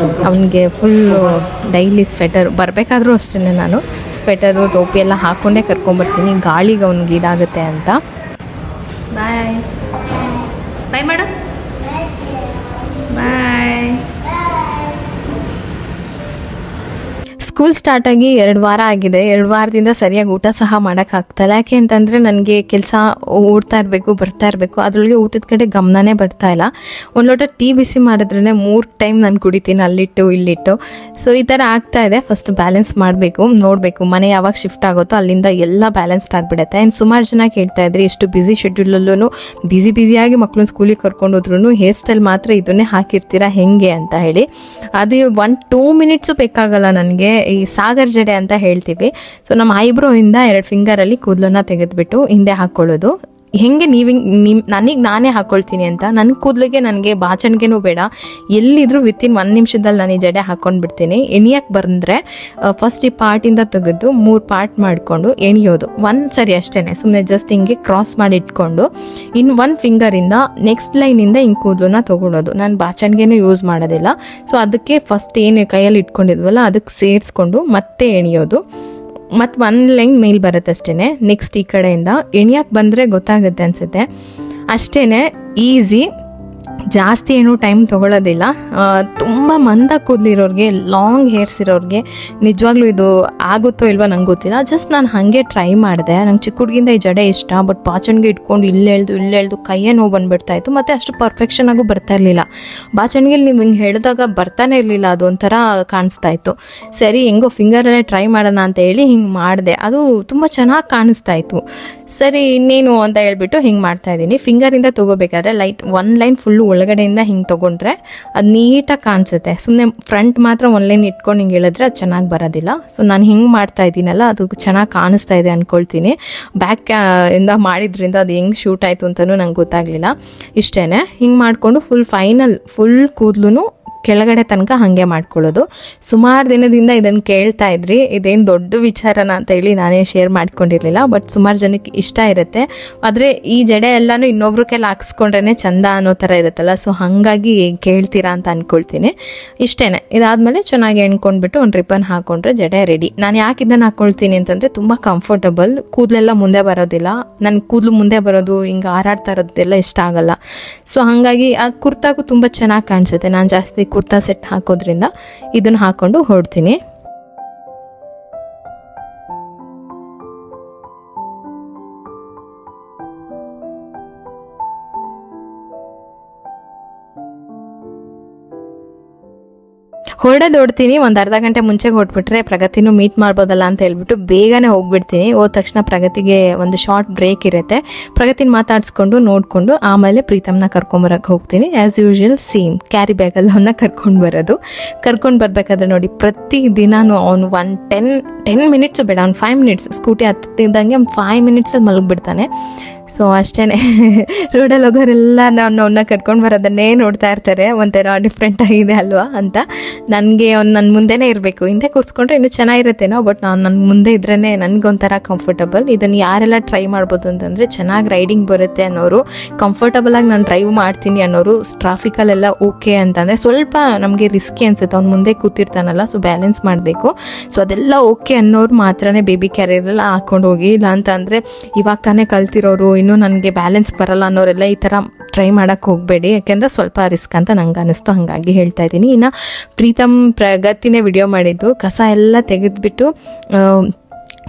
ಅವನಿಗೆ ಫುಲ್ಲು ಡೈಲಿ ಸ್ವೆಟರ್, ಬರಬೇಕಾದ್ರೂ ಅಷ್ಟೇ ನಾನು ಸ್ವೆಟರು ಟೋಪಿ ಎಲ್ಲ ಹಾಕ್ಕೊಂಡೇ ಕರ್ಕೊಂಬರ್ತೀನಿ, ಗಾಳಿಗೆ ಅವ್ನಿಗೆ ಇದಾಗುತ್ತೆ ಅಂತ. ಬಾಯ್ ಬಾಯ್ ಮೇಡಮ್, ಬಾಯ್. ಸ್ಕೂಲ್ ಸ್ಟಾರ್ಟ್ ಆಗಿ 2 ವಾರ ಆಗಿದೆ. 2 ವಾರದಿಂದ ಸರಿಯಾಗಿ ಊಟ ಸಹ ಮಾಡೋಕ್ಕಾಗ್ತಾಯಿಲ್ಲ. ಯಾಕೆ ಅಂತಂದರೆ ನನಗೆ ಕೆಲಸ ಓಡ್ತಾ ಇರಬೇಕು, ಬರ್ತಾ ಇರಬೇಕು, ಅದರೊಳಗೆ ಊಟದ ಕಡೆ ಗಮನನೇ ಬರ್ತಾ ಇಲ್ಲ. ಒಂದು ಲೋಟ ಟೀ ಬಿಸಿ ಮಾಡಿದ್ರೇ 3 ಟೈಮ್ ನಾನು ಕುಡಿತೀನಿ, ಅಲ್ಲಿಟ್ಟು ಇಲ್ಲಿಟ್ಟು. ಸೊ ಈ ಥರ ಆಗ್ತಾ ಇದೆ. ಫಸ್ಟ್ ಬ್ಯಾಲೆನ್ಸ್ ಮಾಡಬೇಕು, ನೋಡಬೇಕು ಮನೆ ಯಾವಾಗ ಶಿಫ್ಟ್ ಆಗುತ್ತೋ ಅಲ್ಲಿಂದ ಎಲ್ಲ ಬ್ಯಾಲೆನ್ಸ್ಡ್ ಆಗಿಬಿಡುತ್ತೆ. ಆ್ಯಂಡ್ ಸುಮಾರು ಜನ ಕೇಳ್ತಾ ಇದ್ರಿ, ಎಷ್ಟು ಬ್ಯುಸಿ ಶೆಡ್ಯೂಲಲ್ಲೂ ಬ್ಯುಸಿಯಾಗಿ ಮಕ್ಕಳನ್ನ ಸ್ಕೂಲಿಗೆ ಕರ್ಕೊಂಡು ಹೋದ್ರೂ ಹೇರ್ ಸ್ಟೈಲ್ ಮಾತ್ರ ಇದನ್ನೇ ಹಾಕಿರ್ತೀರಾ ಹೆಂಗೆ ಅಂತ ಹೇಳಿ. ಅದು 1-2 ಮಿನಿಟ್ಸು ಬೇಕಾಗಲ್ಲ ನನಗೆ. ಈ ಸಾಗರ್ ಜಡೆ ಅಂತ ಹೇಳ್ತೀವಿ. ಸೊ ನಮ್ಮ ಐಬ್ರೋಯಿಂದ 2 ಫಿಂಗರಲ್ಲಿ ಕೂದಲನ್ನ ತೆಗೆದುಬಿಟ್ಟು ಹಿಂದೆ ಹಾಕ್ಕೊಳ್ಳೋದು. ಹೆಂಗೆ ನನಗೆ ನಾನೇ ಹಾಕ್ಕೊಳ್ತೀನಿ ಅಂತ. ನನ್ನ ಕೂದಲಿಗೆ ನನಗೆ ಬಾಚಣಿಗೆನೂ ಬೇಡ, ಎಲ್ಲಿದ್ರೂ ವಿತಿನ್ 1 ನಿಮಿಷದಲ್ಲಿ ನಾನು ಈ ಜಡೆ ಹಾಕ್ಕೊಂಡು ಬಿಡ್ತೀನಿ. ಎಣಿಯಕ್ಕೆ ಬಂದರೆ ಫಸ್ಟ್ ಈ ಪಾರ್ಟಿಂದ ತೆಗೆದು 3 ಪಾರ್ಟ್ ಮಾಡಿಕೊಂಡು ಎಣಿಯೋದು. 1 ಸರಿ ಅಷ್ಟೇ, ಸುಮ್ಮನೆ ಜಸ್ಟ್ ಹಿಂಗೆ ಕ್ರಾಸ್ ಮಾಡಿ ಇಟ್ಕೊಂಡು ಇನ್ನು 1 ಫಿಂಗರಿಂದ ನೆಕ್ಸ್ಟ್ ಲೈನಿಂದ ಹಿಂಗೆ ಕೂದಲನ್ನ ತೊಗೊಳೋದು. ನಾನು ಬಾಚಣಿಗೆನೂ ಯೂಸ್ ಮಾಡೋದಿಲ್ಲ. ಸೊ ಅದಕ್ಕೆ ಫಸ್ಟ್ ಏನು ಕೈಯಲ್ಲಿ ಇಟ್ಕೊಂಡಿದ್ವಲ್ಲ ಅದಕ್ಕೆ ಸೇರಿಸ್ಕೊಂಡು ಮತ್ತೆ ಎಣಿಯೋದು. ಮತ್ತು 1 ಲೈನ್ ಮೇಲ್ ಬರುತ್ತೆ ಅಷ್ಟೇ. ನೆಕ್ಸ್ಟ್ ಈ ಕಡೆಯಿಂದ ಎಣಿಯಕ್ಕೆ ಬಂದರೆ ಗೊತ್ತಾಗುತ್ತೆ ಅನಿಸುತ್ತೆ. ಅಷ್ಟೇ, ಈಸಿ, ಜಾಸ್ತಿ ಏನೂ ಟೈಮ್ ತೊಗೊಳ್ಳೋದಿಲ್ಲ. ತುಂಬ ಮಂದ ಕೂದಲಿರೋರಿಗೆ, ಲಾಂಗ್ ಹೇರ್ಸ್ ಇರೋರಿಗೆ ನಿಜವಾಗ್ಲೂ ಇದು ಆಗುತ್ತೋ ಇಲ್ವೋ ನಂಗೆ ಗೊತ್ತಿಲ್ಲ. ಜಸ್ಟ್ ನಾನು ಹಾಗೆ ಟ್ರೈ ಮಾಡಿದೆ. ನಂಗೆ ಚಿಕ್ಕ ಹುಡುಗಿಂದ ಈ ಜಡೆ ಇಷ್ಟ. ಬಟ್ ಬಾಚಣಿಗೆ ಇಟ್ಕೊಂಡು ಇಲ್ಲೆಳ್ದು ಕೈಯೇ ನೋವು ಬಂದುಬಿಡ್ತಾಯಿತ್ತು. ಮತ್ತು ಅಷ್ಟು ಪರ್ಫೆಕ್ಷನ್ ಆಗು ಬರ್ತಾ ಇರಲಿಲ್ಲ. ಬಾಚಣಿಗೆಲಿ ನೀವು ಹಿಂಗೆ ಹೇಳಿದಾಗ ಬರ್ತಾನೆ ಇರಲಿಲ್ಲ, ಅದು ಒಂಥರ ಕಾಣಿಸ್ತಾ ಇತ್ತು. ಸರಿ ಹೆಂಗೋ ಫಿಂಗರಲ್ಲೇ ಟ್ರೈ ಮಾಡೋಣ ಅಂತ ಹೇಳಿ ಹಿಂಗೆ ಮಾಡಿದೆ. ಅದು ತುಂಬ ಚೆನ್ನಾಗಿ ಕಾಣಿಸ್ತಾ ಇತ್ತು. ಸರಿ ಇನ್ನೇನು ಅಂತ ಹೇಳ್ಬಿಟ್ಟು ಹಿಂಗೆ ಮಾಡ್ತಾಯಿದ್ದೀನಿ. ಫಿಂಗರಿಂದ ತೊಗೋಬೇಕಾದ್ರೆ ಲೈಟ್ 1 ಲೈನ್ ಫುಲ್ಲು ಒಳಗಡೆಯಿಂದ ಹಿಂಗೆ ತೊಗೊಂಡ್ರೆ ಅದು ನೀಟಾಗಿ ಕಾಣಿಸುತ್ತೆ. ಸುಮ್ಮನೆ ಫ್ರಂಟ್ ಮಾತ್ರ 1 ಲೈನ್ ಇಟ್ಕೊಂಡು ಹಿಂಗೆ ಹೇಳಿದ್ರೆ ಅದು ಚೆನ್ನಾಗಿ ಬರೋದಿಲ್ಲ. ಸೊ ನಾನು ಹಿಂಗೆ ಮಾಡ್ತಾ ಇದ್ದೀನಲ್ಲ ಅದು ಚೆನ್ನಾಗಿ ಕಾಣಿಸ್ತಾ ಇದೆ ಅಂದ್ಕೊಳ್ತೀನಿ. ಬ್ಯಾಕ್ ಇಂದ ಮಾಡಿದ್ರಿಂದ ಅದು ಹೆಂಗೆ ಶೂಟ್ ಆಯಿತು ಅಂತಲೂ ನಂಗೆ ಗೊತ್ತಾಗಲಿಲ್ಲ. ಇಷ್ಟೇ, ಹಿಂಗೆ ಮಾಡಿಕೊಂಡು ಫುಲ್ ಕೂದಲು ಕೆಳಗಡೆ ತನಕ ಹಾಗೆ ಮಾಡ್ಕೊಳ್ಳೋದು. ಸುಮಾರು ದಿನದಿಂದ ಇದನ್ನು ಕೇಳ್ತಾ ಇದ್ರಿ. ಇದೇನು ದೊಡ್ಡ ವಿಚಾರನ ಅಂತ ಹೇಳಿ ನಾನೇ ಶೇರ್ ಮಾಡ್ಕೊಂಡಿರಲಿಲ್ಲ. ಬಟ್ ಸುಮಾರು ಜನಕ್ಕೆ ಇಷ್ಟ ಇರುತ್ತೆ. ಆದರೆ ಈ ಜಡೆ ಎಲ್ಲನೂ ಇನ್ನೊಬ್ರ ಕೈಲಿ ಹಾಕ್ಸ್ಕೊಂಡ್ರೆ ಚಂದ ಅನ್ನೋ ಥರ ಇರುತ್ತಲ್ಲ. ಸೊ ಹಾಗಾಗಿ ಕೇಳ್ತೀರಾ ಅಂತ ಅಂದ್ಕೊಳ್ತೀನಿ. ಇಷ್ಟೇ, ಇದಾದಮೇಲೆ ಚೆನ್ನಾಗಿ ಎಣ್ಕೊಂಡ್ಬಿಟ್ಟು ಒಂದು ರಿಬ್ಬನ್ ಹಾಕ್ಕೊಂಡ್ರೆ ಜಡೆ ರೆಡಿ. ನಾನು ಯಾಕೆ ಇದನ್ನು ಹಾಕ್ಕೊಳ್ತೀನಿ ಅಂತಂದರೆ ತುಂಬ ಕಂಫರ್ಟಬಲ್. ಕೂದಲೆಲ್ಲ ಮುಂದೆ ಬರೋದಿಲ್ಲ. ನನ್ನ ಕೂದಲು ಮುಂದೆ ಬರೋದು ಹಿಂಗೆ ಹಾರಾಡ್ತಾ ಇರೋದೆಲ್ಲ ಇಷ್ಟ ಆಗಲ್ಲ. ಸೊ ಹಾಗಾಗಿ ಆ ಕುರ್ತಾಗೂ ತುಂಬ ಚೆನ್ನಾಗಿ ಕಾಣಿಸುತ್ತೆ. ನಾನು ಜಾಸ್ತಿ ಕುರ್ತಾ ಸೆಟ್ ಹಾಕೋದ್ರಿಂದ ಇದನ್ನು ಹಾಕೊಂಡು ಹೊರಡ್ತೀನಿ. ಹೊರಡೋಡ್ತೀನಿ. ಒಂದು ಅರ್ಧ ಗಂಟೆ ಮುಂಚೆಗೆ ಹೊರಟ್ಬಿಟ್ರೆ ಪ್ರಗತಿನೂ ಮೀಟ್ ಮಾಡ್ಬೋದಲ್ಲ ಅಂತ ಹೇಳ್ಬಿಟ್ಟು ಬೇಗನೆ ಹೋಗ್ಬಿಡ್ತೀನಿ. ಹೋದ ತಕ್ಷಣ ಪ್ರಗತಿಗೆ ಒಂದು ಶಾರ್ಟ್ ಬ್ರೇಕ್ ಇರುತ್ತೆ. ಪ್ರಗತಿನ ಮಾತಾಡಿಸ್ಕೊಂಡು ನೋಡಿಕೊಂಡು ಆಮೇಲೆ ಪ್ರೀತಮ್ನ ಕರ್ಕೊಂಬರಕ್ಕೆ ಹೋಗ್ತೀನಿ. ಆ್ಯಸ್ ಯೂಶುವಲ್ ಸೇಮ್ ಕ್ಯಾರಿ ಬ್ಯಾಗಲ್ಲಿ ಅವನ್ನ ಕರ್ಕೊಂಡು ಬರಬೇಕಾದ್ರೆ ನೋಡಿ ಪ್ರತಿ ದಿನಾನು ಅವನು 10 ಮಿನಿಟ್ಸು ಬೇಡ, ಅವ್ನು 5 ಮಿನಿಟ್ಸ್ ಸ್ಕೂಟಿ ಹತ್ತಿದ್ದಂಗೆ 5 ಮಿನಿಟ್ಸಲ್ಲಿ ಮಲಗಿಬಿಡ್ತಾನೆ. ಸೊ ಅಷ್ಟೇ, ರೋಡಲ್ಲಿ ಹೋಗೋರೆಲ್ಲ ಅವನ್ನ ಕರ್ಕೊಂಡು ಬರೋದನ್ನೇ ನೋಡ್ತಾ ಇರ್ತಾರೆ. ಒಂಥರ ಡಿಫ್ರೆಂಟ್ ಆಗಿದೆ ಅಲ್ವಾ ಅಂತ. ನನಗೆ ಅವ್ನು ನನ್ನ ಮುಂದೆನೇ ಇರಬೇಕು. ಹಿಂದೆ ಕೂರಿಸ್ಕೊಂಡ್ರೆ ಇನ್ನೂ ಚೆನ್ನಾಗಿರುತ್ತೇನೋ, ಬಟ್ ನಾನು ನನ್ನ ಮುಂದೆ ಇದ್ರೇ ನನಗೊಂಥರ ಕಂಫರ್ಟಬಲ್. ಇದನ್ನು ಯಾರೆಲ್ಲ ಟ್ರೈ ಮಾಡ್ಬೋದು ಅಂತಂದರೆ ಚೆನ್ನಾಗಿ ರೈಡಿಂಗ್ ಬರುತ್ತೆ ಅನ್ನೋರು, ಕಂಫರ್ಟಬಲಾಗಿ ನಾನು ಡ್ರೈವ್ ಮಾಡ್ತೀನಿ ಅನ್ನೋರು, ಟ್ರಾಫಿಕಲ್ಲೆಲ್ಲ ಓಕೆ ಅಂತಂದರೆ ಸ್ವಲ್ಪ ನಮಗೆ ರಿಸ್ಕಿ ಅನಿಸುತ್ತೆ. ಅವ್ನು ಮುಂದೆ ಕೂತಿರ್ತಾನಲ್ಲ, ಸೊ ಬ್ಯಾಲೆನ್ಸ್ ಮಾಡಬೇಕು. ಸೊ ಅದೆಲ್ಲ ಓಕೆ ಅನ್ನೋರು ಮಾತ್ರನೇ ಬೇಬಿ ಕ್ಯಾರಿಯರೆಲ್ಲ ಹಾಕ್ಕೊಂಡು ಹೋಗಿ. ಇಲ್ಲ ಅಂತ ಅಂದರೆ ಇವಾಗ ತಾನೇ ಕಲ್ತಿರೋರು, ಇನ್ನೂ ನನಗೆ ಬ್ಯಾಲೆನ್ಸ್ ಬರಲ್ಲ ಅನ್ನೋರೆಲ್ಲ ಈ ಥರ ಟ್ರೈ ಮಾಡೋಕ್ಕೆ ಹೋಗಬೇಡಿ. ಯಾಕೆಂದರೆ ಸ್ವಲ್ಪ ರಿಸ್ಕ್ ಅಂತ ನಂಗೆ ಅನ್ನಿಸ್ತು, ಹಾಗಾಗಿ ಹೇಳ್ತಾ ಇದ್ದೀನಿ. ಇನ್ನು ಪ್ರೀತಮ್ ಪ್ರಗತಿನೇ ವಿಡಿಯೋ ಮಾಡಿದ್ದು ಕಸ ಎಲ್ಲ ತೆಗೆದುಬಿಟ್ಟು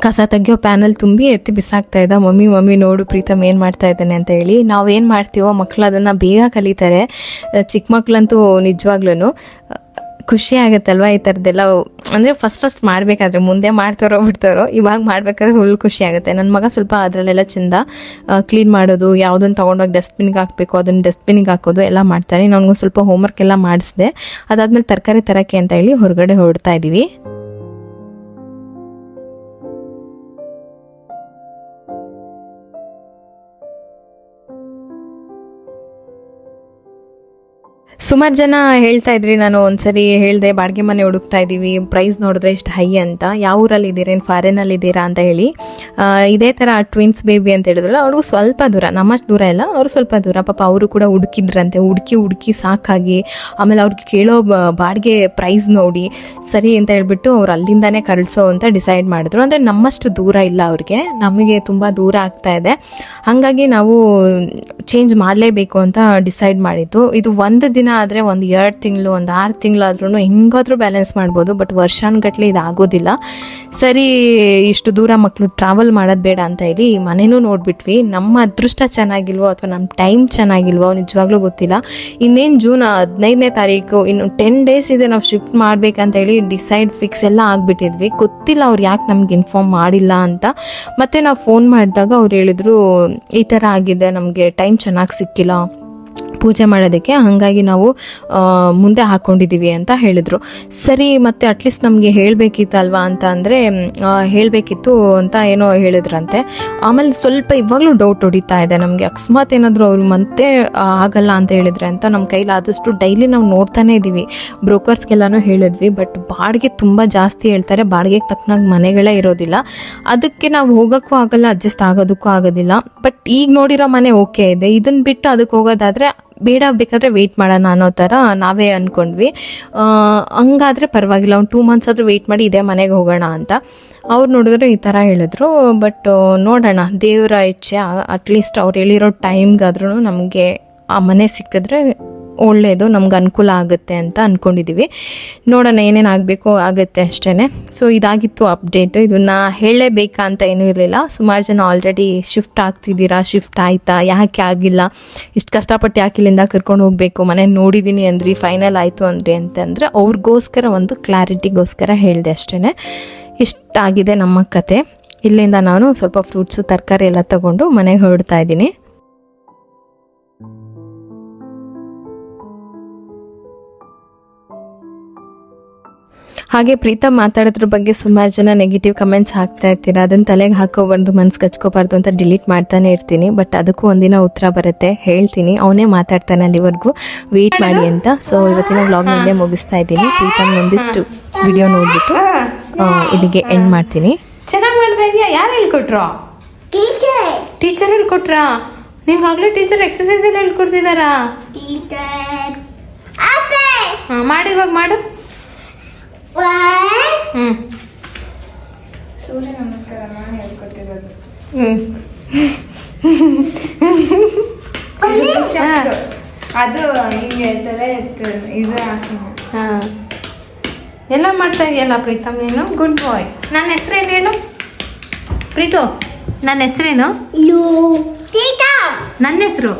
ಕಸ ತೆಗಿಯೋ ಪ್ಯಾನಲ್ ತುಂಬಿ ಎತ್ತಿ ಬಿಸಾಕ್ತಾ ಇದ್ದ. ಮಮ್ಮಿ ನೋಡು ಪ್ರೀತಮ್ ಏನು ಮಾಡ್ತಾ ಇದ್ದಾನೆ ಅಂತ ಹೇಳಿ. ನಾವು ಏನು ಮಾಡ್ತೀವೋ ಮಕ್ಕಳು ಅದನ್ನು ಬೇಗ ಕಲಿತಾರೆ. ಚಿಕ್ಕ ಮಕ್ಕಳಂತೂ ನಿಜವಾಗ್ಲೂ ಖುಷಿ ಆಗುತ್ತಲ್ವ ಈ ಥರದ್ದೆಲ್ಲ. ಅಂದರೆ ಫಸ್ಟ್ ಮಾಡಬೇಕಾದ್ರೆ, ಮುಂದೆ ಮಾಡ್ತಾರೋ ಬಿಡ್ತಾರೋ, ಇವಾಗ ಮಾಡಬೇಕಾದ್ರೆ ಫುಲ್ ಖುಷಿ ಆಗುತ್ತೆ. ನನ್ನ ಮಗ ಸ್ವಲ್ಪ ಅದರಲ್ಲೆಲ್ಲ ಚೆಂದ ಕ್ಲೀನ್ ಮಾಡೋದು, ಯಾವುದನ್ನು ತೊಗೊಂಡೋಗಿ ಡಸ್ಟ್ಬಿನ್ಗೆ ಹಾಕಬೇಕು ಅದನ್ನು ಡಸ್ಟ್ಬಿನ್ಗೆ ಹಾಕೋದು ಎಲ್ಲ ಮಾಡ್ತಾನೆ. ನನಗೂ ಸ್ವಲ್ಪ ಹೋಮ್ವರ್ಕ್ ಎಲ್ಲ ಮಾಡಿಸಿದೆ. ಅದಾದಮೇಲೆ ತರಕಾರಿ ತರಕ್ಕೆ ಅಂತ ಹೇಳಿ ಹೊರಗಡೆ ಹೊರಡ್ತಾ ಇದ್ದೀವಿ. ಸುಮಾರು ಜನ ಹೇಳ್ತಾ ಇದ್ರಿ, ನಾನು ಒಂದ್ಸರಿ ಹೇಳಿದೆ ಬಾಡಿಗೆ ಮನೆ ಹುಡುಕ್ತಾ ಇದ್ದೀವಿ, ಪ್ರೈಸ್ ನೋಡಿದ್ರೆ ಇಷ್ಟು ಹೈ ಅಂತ. ಯಾವ ಊರಲ್ಲಿ ಇದ್ದೀರಾ, ಏನು ಫಾರಿನಲ್ಲಿ ಇದ್ದೀರಾ ಅಂತ ಹೇಳಿ. ಇದೇ ಥರ ಟ್ವಿನ್ಸ್ ಬೇಬಿ ಅಂತ ಹೇಳಿದ್ರಲ್ಲ, ಅವ್ರಿಗೂ ಸ್ವಲ್ಪ ದೂರ, ನಮ್ಮಷ್ಟು ದೂರ ಇಲ್ಲ, ಅವರು ಸ್ವಲ್ಪ ದೂರ. ಪಾಪ ಅವರು ಕೂಡ ಹುಡುಕಿದ್ರಂತೆ, ಹುಡುಕಿ ಸಾಕಾಗಿ ಆಮೇಲೆ ಅವ್ರಿಗೆ ಕೇಳೋ ಬಾಡಿಗೆ ಪ್ರೈಸ್ ನೋಡಿ ಸರಿ ಅಂತ ಹೇಳ್ಬಿಟ್ಟು ಅವ್ರು ಅಲ್ಲಿಂದಾನೇ ಕಳಿಸೋ ಅಂತ ಡಿಸೈಡ್ ಮಾಡಿದ್ರು. ಅಂದರೆ ನಮ್ಮಷ್ಟು ದೂರ ಇಲ್ಲ ಅವ್ರಿಗೆ, ನಮಗೆ ತುಂಬ ದೂರ ಆಗ್ತಾ ಇದೆ. ಹಾಗಾಗಿ ನಾವು ಚೇಂಜ್ ಮಾಡಲೇಬೇಕು ಅಂತ ಡಿಸೈಡ್ ಮಾಡಿದ್ದು. ಇದು ಒಂದು ದಿನ ಆದರೆ ಒಂದು 2 ತಿಂಗಳು, ಒಂದು 6 ತಿಂಗಳಾದ್ರೂ ಹೆಂಗಾದ್ರೂ ಬ್ಯಾಲೆನ್ಸ್ ಮಾಡ್ಬೋದು. ಬಟ್ ವರ್ಷಾನುಗಟ್ಲೆ ಇದು ಆಗೋದಿಲ್ಲ. ಸರಿ, ಇಷ್ಟು ದೂರ ಮಕ್ಕಳು ಟ್ರಾವೆಲ್ ಮಾಡೋದು ಬೇಡ ಅಂತ ಹೇಳಿ ಮನೆಯೂ ನೋಡಿಬಿಟ್ವಿ. ನಮ್ಮ ಅದೃಷ್ಟ ಚೆನ್ನಾಗಿಲ್ವೋ ಅಥವಾ ನಮ್ಮ ಟೈಮ್ ಚೆನ್ನಾಗಿಲ್ವೋ ನಿಜವಾಗ್ಲೂ ಗೊತ್ತಿಲ್ಲ. ಇನ್ನೇನು ಜೂನ್ 15ನೇ ತಾರೀಕು, ಇನ್ನು 10 ಡೇಸ್ ಇದೆ ನಾವು ಶಿಫ್ಟ್ ಮಾಡಬೇಕಂತ ಹೇಳಿ ಡಿಸೈಡ್ ಫಿಕ್ಸ್ ಎಲ್ಲ ಆಗಿಬಿಟ್ಟಿದ್ವಿ. ಗೊತ್ತಿಲ್ಲ ಅವ್ರು ಯಾಕೆ ನಮ್ಗೆ ಇನ್ಫಾರ್ಮ್ ಮಾಡಿಲ್ಲ ಅಂತ. ಮತ್ತು ನಾವು ಫೋನ್ ಮಾಡಿದಾಗ ಅವ್ರು ಹೇಳಿದ್ರು ಈ ಥರ ಆಗಿದೆ, ನಮಗೆ ಟೈಮ್ ಚೆನ್ನಾಗಿ ಸಿಕ್ಕಿಲ್ಲ ಪೂಜೆ ಮಾಡೋದಕ್ಕೆ, ಹಾಗಾಗಿ ನಾವು ಮುಂದೆ ಹಾಕ್ಕೊಂಡಿದ್ದೀವಿ ಅಂತ ಹೇಳಿದ್ರು. ಸರಿ, ಮತ್ತೆ ಅಟ್ಲೀಸ್ಟ್ ನಮಗೆ ಹೇಳಬೇಕಿತ್ತಲ್ವಾ ಅಂತ ಅಂದರೆ ಹೇಳಬೇಕಿತ್ತು ಅಂತ ಏನೋ ಹೇಳಿದ್ರಂತೆ. ಆಮೇಲೆ ಸ್ವಲ್ಪ ಇವಾಗಲೂ ಡೌಟ್ ಹೊಡಿತಾ ಇದೆ ನಮಗೆ, ಅಕಸ್ಮಾತ್ ಏನಾದರೂ ಅವರು ಮತ್ತೆ ಆಗಲ್ಲ ಅಂತ ಹೇಳಿದ್ರೆ ಅಂತ. ನಮ್ಮ ಕೈಲಾದಷ್ಟು ಡೈಲಿ ನಾವು ನೋಡ್ತಾನೆ ಇದ್ದೀವಿ, ಬ್ರೋಕರ್ಸ್ಗೆಲ್ಲನೂ ಹೇಳಿದ್ವಿ. ಬಟ್ ಬಾಡಿಗೆ ತುಂಬ ಜಾಸ್ತಿ ಹೇಳ್ತಾರೆ, ಬಾಡಿಗೆಗೆ ತಕ್ಕನಾಗಿ ಮನೆಗಳೇ ಇರೋದಿಲ್ಲ. ಅದಕ್ಕೆ ನಾವು ಹೋಗೋಕ್ಕೂ ಆಗಲ್ಲ, ಅಡ್ಜಸ್ಟ್ ಆಗೋದಕ್ಕೂ ಆಗೋದಿಲ್ಲ. ಬಟ್ ಈಗ ನೋಡಿರೋ ಮನೆ ಓಕೆ ಇದೆ, ಇದನ್ನು ಬಿಟ್ಟು ಅದಕ್ಕೆ ಹೋಗೋದಾದರೆ ಬೇಡ, ಬೇಕಾದರೆ ವೆಯ್ಟ್ ಮಾಡೋಣ ಅನ್ನೋ ಥರ ನಾವೇ ಅಂದ್ಕೊಂಡ್ವಿ. ಹಂಗಾದರೆ ಪರವಾಗಿಲ್ಲ, ಒಂದು 2 ಮಂತ್ಸ್ ಆದರೂ ವೆಯ್ಟ್ ಮಾಡಿ ಇದೇ ಮನೆಗೆ ಹೋಗೋಣ ಅಂತ. ಅವ್ರು ನೋಡಿದ್ರೆ ಈ ಥರ ಹೇಳಿದ್ರು. ಬಟ್ ನೋಡೋಣ, ದೇವರ ಇಚ್ಛೆ. ಅಟ್ಲೀಸ್ಟ್ ಅವ್ರು ಹೇಳಿರೋ ಟೈಮ್ಗಾದ್ರೂ ನಮಗೆ ಆ ಮನೆ ಸಿಕ್ಕಿದ್ರೆ ಒಳ್ಳೆಯದು, ನಮ್ಗೆ ಅನುಕೂಲ ಆಗುತ್ತೆ ಅಂತ ಅಂದ್ಕೊಂಡಿದ್ದೀವಿ. ನೋಡೋಣ ಏನೇನು ಆಗಬೇಕು ಆಗುತ್ತೆ ಅಷ್ಟೇ. ಸೊ ಇದಾಗಿತ್ತು ಅಪ್ಡೇಟು. ಇದನ್ನು ಹೇಳಲೇಬೇಕಾ ಅಂತ ಏನೂ ಇರಲಿಲ್ಲ. ಸುಮಾರು ಜನ ಆಲ್ರೆಡಿ ಶಿಫ್ಟ್ ಆಗ್ತಿದ್ದೀರಾ, ಶಿಫ್ಟ್ ಆಯಿತಾ, ಯಾಕೆ ಆಗಿಲ್ಲ, ಇಷ್ಟು ಕಷ್ಟಪಟ್ಟು ಯಾಕೆ ಇಲ್ಲಿಂದ ಕರ್ಕೊಂಡು ಹೋಗಬೇಕು, ಮನೆ ನೋಡಿದ್ದೀನಿ ಅಂದ್ರಿ, ಫೈನಲ್ ಆಯಿತು ಅಂದ್ರಿ ಅಂತಂದರೆ ಅವ್ರಿಗೋಸ್ಕರ ಒಂದು ಕ್ಲಾರಿಟಿಗೋಸ್ಕರ ಹೇಳಿದೆ ಅಷ್ಟೇ. ಇಷ್ಟಾಗಿದೆ ನಮ್ಮ ಕತೆ. ಇಲ್ಲಿಂದ ನಾನು ಸ್ವಲ್ಪ ಫ್ರೂಟ್ಸು ತರಕಾರಿ ಎಲ್ಲ ತಗೊಂಡು ಮನೆಗೆ ಹೊರಡ್ತಾ ಇದ್ದೀನಿ. ಹಾಗೆ ಪ್ರೀತಾ ಮಾತಾಡೋದ್ರ ಬಗ್ಗೆ ಸುಮಾರು ಜನ ನೆಗೆಟಿವ್ ಕಮೆಂಟ್ಸ್ ಹಾಕ್ತಾ ಇರ್ತೀರ. ಅದನ್ನು ತಲೆಗೆ ಹಾಕೋಬಾರ್ದು, ಮನ್ಸು ಕಚ್ಕೋಬಾರ್ದು ಅಂತ ಡಿಲೀಟ್ ಮಾಡ್ತಾನೆ ಇರ್ತೀನಿ. ಬಟ್ ಅದಕ್ಕೂ ಒಂದಿನ ಉತ್ತರ ಬರುತ್ತೆ, ಹೇಳ್ತೀನಿ. ಅವನೇ ಮಾತಾಡ್ತಾನೆ ಅಲ್ಲಿವರೆಗೂ, ವೆಯ್ಟ್ ಮಾಡಿ ಅಂತ. ಸೊ ಇವತ್ತಿನ ವ್ಲಾಗ್ನಲ್ಲೇ ಮುಗಿಸ್ತಾ ಇದ್ದೀನಿ. ಪ್ರೀತಾ ಒಂದಿಷ್ಟು ವಿಡಿಯೋ ನೋಡ್ಬಿಟ್ಟು ಇಲ್ಲಿಗೆ ಎಂಡ್ ಮಾಡ್ತೀನಿ. ಚೆನ್ನಾಗಿ ಮಾಡ್ತಾ ಇದೆಯಾ? ಯಾರು ಹೇಳ್ಕೊಟ್ರು? ಟೀಚರ್ ಹೇಳ್ಕೊಟ್ರಾ? ನಿಮ್ಗಾಗಲೇ ಟೀಚರ್ ಎಕ್ಸಸೈಸ್ ಎಲ್ಲ ಹೇಳ್ಕೊಡ್ತಿದ್ದಾರಾ? ಮಾಡಿ, ಇವಾಗ ಮಾಡು. ಸೂರ್ಯ ನಮಸ್ಕಾರ ನಾನು ಹೇಳ್ಕೊತಿರೋದು. ಅದು ಹಿಂಗೆ ತಲೆ ಇದು ಆಸನ. ಎಲ್ಲ ಮಾಡ್ತಾ ಇದೆಯಲ್ಲ ಪ್ರೀತಮ್ ನೀನು, ಗುಡ್ ಬಾಯ್. ನನ್ನ ಹೆಸರೇನು ಹೇಳು ಪ್ರೀತು? ನನ್ನ ಹೆಸರೇನು? ನನ್ನ ಹೆಸರು